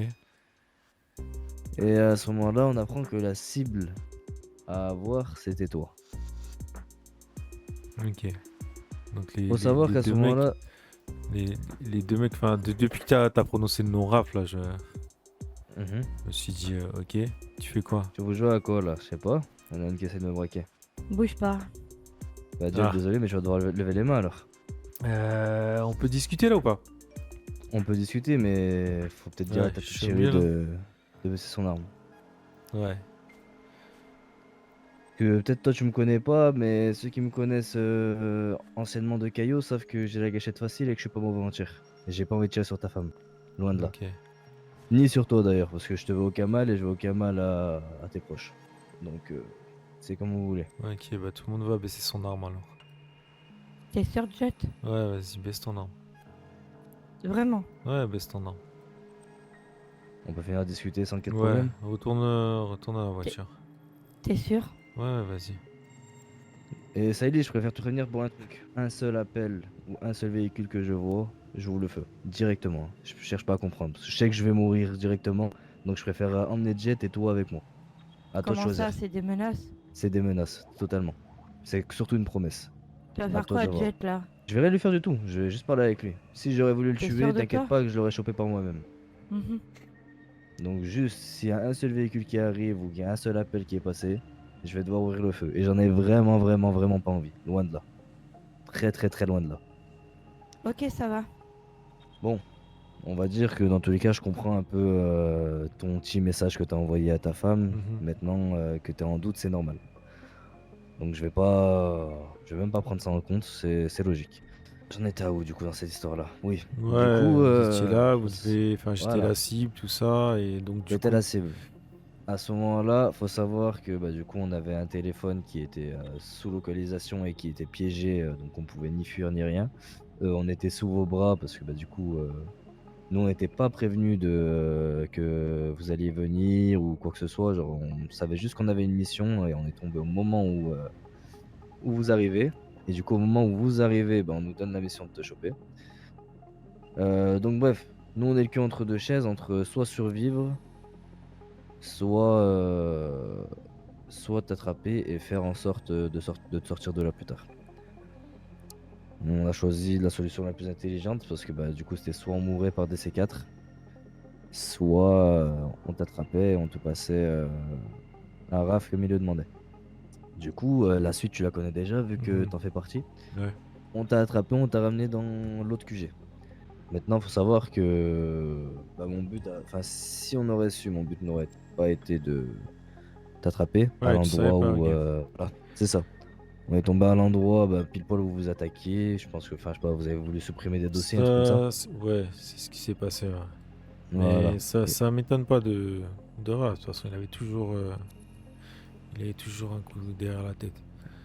Et à ce moment-là, on apprend que la cible à avoir, c'était toi. Ok. Donc Faut savoir qu'à ce deux mecs- moment-là, les deux mecs, enfin, depuis que t'as prononcé le nom Raph, là, je Mhm. me suis dit, ok, tu fais quoi? tu veux jouer à quoi là? Je sais pas. Il y en a une qui essaie de me braquer. Bouge pas. Bah, Dieu, Ah. désolé, mais je vais devoir lever les mains alors. On peut discuter là ou pas? On peut discuter, mais faut peut-être dire Ouais, à ta je petite suis chérie mieux, là. de baisser son arme. Ouais. Que peut-être toi tu me connais pas, mais ceux qui me connaissent anciennement de Caillot savent que j'ai la gâchette facile et que je suis pas mauvais en tir. Et j'ai pas envie de tirer sur ta femme. Loin de là. Ok. Ni sur toi d'ailleurs, parce que je te veux aucun mal et je veux aucun mal à tes proches. Donc c'est comme vous voulez. Ok, bah tout le monde va baisser son arme alors. T'es sûr, Jet? Ouais, vas-y, baisse ton arme. Vraiment? Ouais, baisse ton arme. On peut finir à discuter sans qu'il y ait de Ouais, problème. retourne à la voiture. T'es sûr? Ouais, vas-y. Et Saïli, je préfère te prévenir pour un truc. Un seul appel ou un seul véhicule que je vois, j'ouvre le feu. Directement. Je cherche pas à comprendre. Parce que je sais que je vais mourir directement. Donc je préfère emmener Jet et toi avec moi. À toi de Comment choisir. ça, c'est des menaces? C'est des menaces, totalement. C'est surtout une promesse. Tu vas À faire toi quoi, de savoir. Jet, là? Je vais rien lui faire du tout. Je vais juste parler avec lui. Si j'aurais voulu le T'es sûr tuer, de t'inquiète toi pas que je l'aurais chopé par moi-même. Mhm. Donc juste s'il y a un seul véhicule qui arrive ou qu'il y a un seul appel qui est passé, je vais devoir ouvrir le feu. Et j'en ai vraiment, vraiment, vraiment pas envie. Loin de là. Très, très, très loin de là. Ok, ça va. Bon, on va dire que dans tous les cas, je comprends un peu ton petit message que t'as envoyé à ta femme. Maintenant que t'es en doute, c'est normal. Donc je vais même pas prendre ça en compte, c'est logique. J'en étais à où du coup dans cette histoire-là? Oui. Ouais, Du coup, vous étiez là, vous devez, enfin j'étais voilà. la cible, tout ça, et donc du J'étais coup, la cible. À ce moment-là, faut savoir que bah, du coup, on avait un téléphone qui était sous localisation et qui était piégé, donc on pouvait ni fuir ni rien. On était sous vos bras parce que bah, du coup, nous on n'était pas prévenus que vous alliez venir ou quoi que ce soit. Genre, on savait juste qu'on avait une mission et on est tombé au moment où vous arrivez. Et du coup, au moment où vous arrivez, bah, on nous donne la mission de te choper. Donc bref, nous on est le cul entre deux chaises, entre soit survivre, soit t'attraper et faire en sorte de te sortir de là plus tard. On a choisi la solution la plus intelligente parce que bah, du coup c'était soit on mourait par DC4, soit on t'attrapait et on te passait un RAF comme il le demandait. Du coup, la suite tu la connais déjà vu que t'en fais partie. ouais. On t'a attrapé, on t'a ramené dans l'autre QG. Maintenant, faut savoir que bah, mon but, enfin, si on aurait su, mon but n'aurait pas été de t'attraper à Ouais, tu savais l'endroit pas, où. ok. Voilà, c'est ça. On est tombé à l'endroit bah, pile poil où vous attaquiez. Je pense que, enfin, je sais pas, vous avez voulu supprimer des dossiers, un truc comme ça. Ouais, c'est ce qui s'est passé. Ouais. Voilà. Mais ça m'étonne pas de Raph. De toute façon, il avait toujours un coup derrière la tête.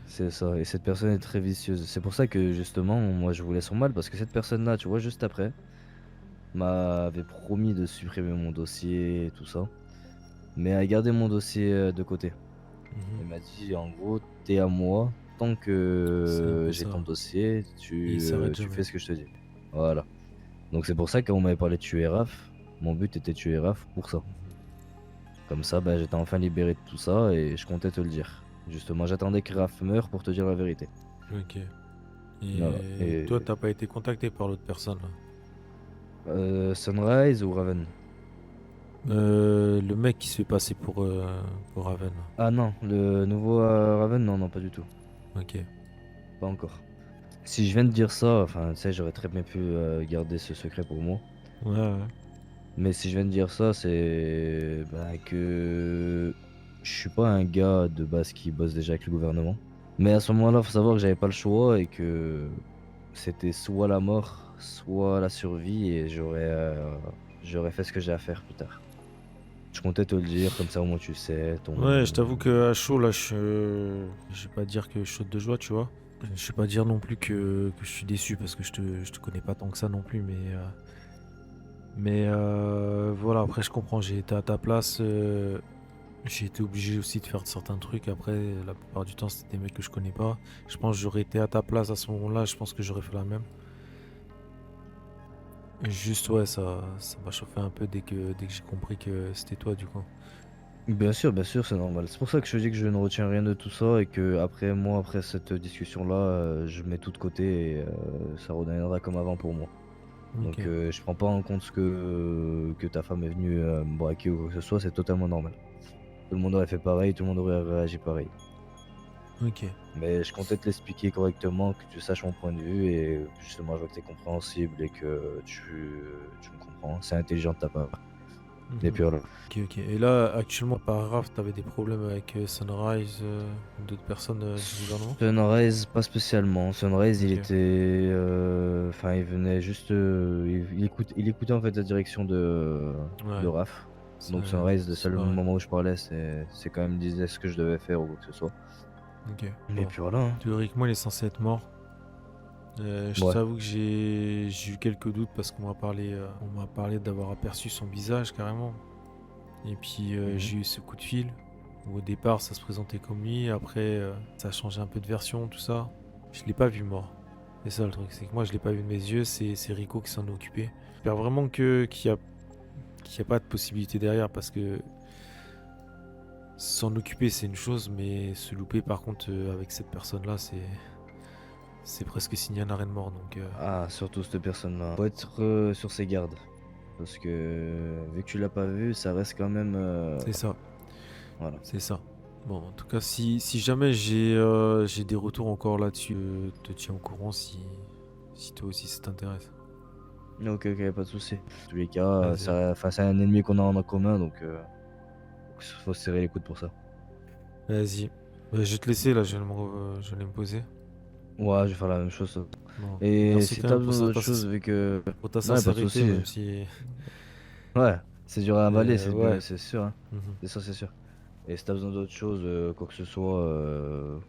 C'est ça. Et cette personne est très vicieuse. C'est pour ça que justement, moi, je voulais son mal parce que cette personne-là, tu vois, juste après, m'avait promis de supprimer mon dossier et tout ça, mais a gardé mon dossier de côté. Il m'a dit en gros, t'es à moi, tant C'est un que peu j'ai ça. ton dossier, Et il tu s'arrête jamais. fais ce que je te dis. Voilà. Donc c'est pour ça que quand on m'avait parlé de tuer Raph, mon but était de tuer Raph pour ça. Comme ça, bah, j'étais enfin libéré de tout ça et je comptais te le dire. Justement, j'attendais que Raph meure pour te dire la vérité. Ok. Et Voilà. Et toi, t'as pas été contacté par l'autre personne là? Sunrise ou Raven? Le mec qui se fait passer pour Raven. Ah non, le nouveau Raven, non, non, pas du tout. Ok. Pas encore. Si je viens de dire ça, enfin, tu sais, j'aurais très bien pu garder ce secret pour moi. Ouais, ouais. Mais si je viens de dire ça, c'est bah, que je suis pas un gars de base qui bosse déjà avec le gouvernement. Mais à ce moment-là, faut savoir que j'avais pas le choix et que c'était soit la mort, soit la survie et j'aurais fait ce que j'ai à faire plus tard. Je comptais te le dire, comme ça au moins tu sais. Ouais, je t'avoue que à chaud là, je vais pas dire que je saute de joie, tu vois. Je vais pas dire non plus que je suis déçu parce que je te connais pas tant que ça non plus, mais voilà. Après, je comprends. J'ai été à ta place. J'ai été obligé aussi de faire certains trucs. Après, la plupart du temps, c'était des mecs que je connais pas. Je pense que j'aurais été à ta place à ce moment-là. Je pense que j'aurais fait la même. Juste, ouais, ça m'a chauffé un peu dès que j'ai compris que c'était toi, du coup. Bien sûr, c'est normal. C'est pour ça que je te dis que je ne retiens rien de tout ça et que après cette discussion-là, je mets tout de côté et ça redeviendra comme avant pour moi. Donc Ok. je prends pas en compte ce que ta femme est venue me braquer ou quoi que ce soit, c'est totalement normal. Tout le monde aurait fait pareil, tout le monde aurait réagi pareil. Ok. Mais je comptais te l'expliquer correctement, que tu saches mon point de vue et justement je vois que tu es compréhensible et que tu me comprends. C'est intelligent de ta part. Et Mhm. puis voilà. Ok. Et là, actuellement, par Raph, t'avais des problèmes avec Sunrise, d'autres personnes du gouvernement? Sunrise, pas spécialement. Sunrise, il Ok. était. Enfin, il venait juste. Il écoutait en fait la direction de Ouais. Raph. Donc Ça- Sunrise, le c'est seul pareil. moment où je parlais, c'est quand même disait ce que je devais faire ou quoi que ce soit. Ok. Et Bon. puis voilà. Hein. Théoriquement, il est censé être mort. Je Ouais. t'avoue que j'ai eu quelques doutes parce qu'on m'a parlé d'avoir aperçu son visage carrément. Et puis j'ai eu ce coup de fil où au départ ça se présentait comme lui, après ça a changé un peu de version, tout ça. Je l'ai pas vu mort. C'est ça le truc, c'est que moi je l'ai pas vu de mes yeux, c'est Rico qui s'en est occupé. J'espère vraiment qu'il y a pas de possibilité derrière parce que s'en occuper c'est une chose, mais se louper par contre avec cette personne-là c'est presque signer un arrêt de mort. Donc Ah, surtout cette personne-là. Faut être sur ses gardes. Parce que vu que tu l'as pas vu, ça reste quand même. c'est ça. Voilà. C'est ça. Bon, en tout cas, si jamais j'ai des retours encore là-dessus, te tiens au courant si toi aussi ça t'intéresse. Ok, pas de souci. En tous les cas, Vas-y. c'est un ennemi qu'on a en commun, donc faut se serrer les coudes pour ça. Vas-y. Bah, je vais te laisser là, je vais aller me poser. Ouais, je vais faire la même chose. Non. Et Merci si quand t'as même pour besoin ça, d'autre chose, vu que. pour ta Ouais, pas de sincérité, soucis. même si. Ouais, c'est dur à avaler, ouais. c'est sûr. Hein. Mhm. Ça, c'est sûr. Et si t'as besoin d'autre chose, quoi que ce soit,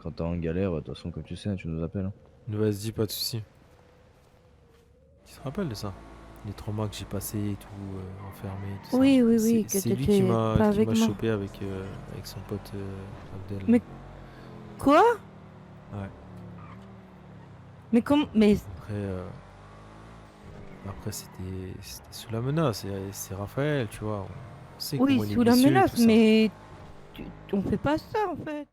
quand t'es en galère, de toute façon, comme tu sais, hein, tu nous appelles. Hein. Vas-y, pas de soucis. Tu te rappelles de ça? Les traumas que j'ai passés et tout, enfermé, tout ça. Oui, oui, C'est- oui, que C'est lui t'étais pas qui avec m'a moi. chopé avec son pote Abdel. Mais quoi? Ouais. Mais comment? Mais Après c'était sous la menace. C'est Raphaël, tu vois. On sait oui, comment il est sous la vicieux et menace, tout ça. mais on fait pas ça en fait.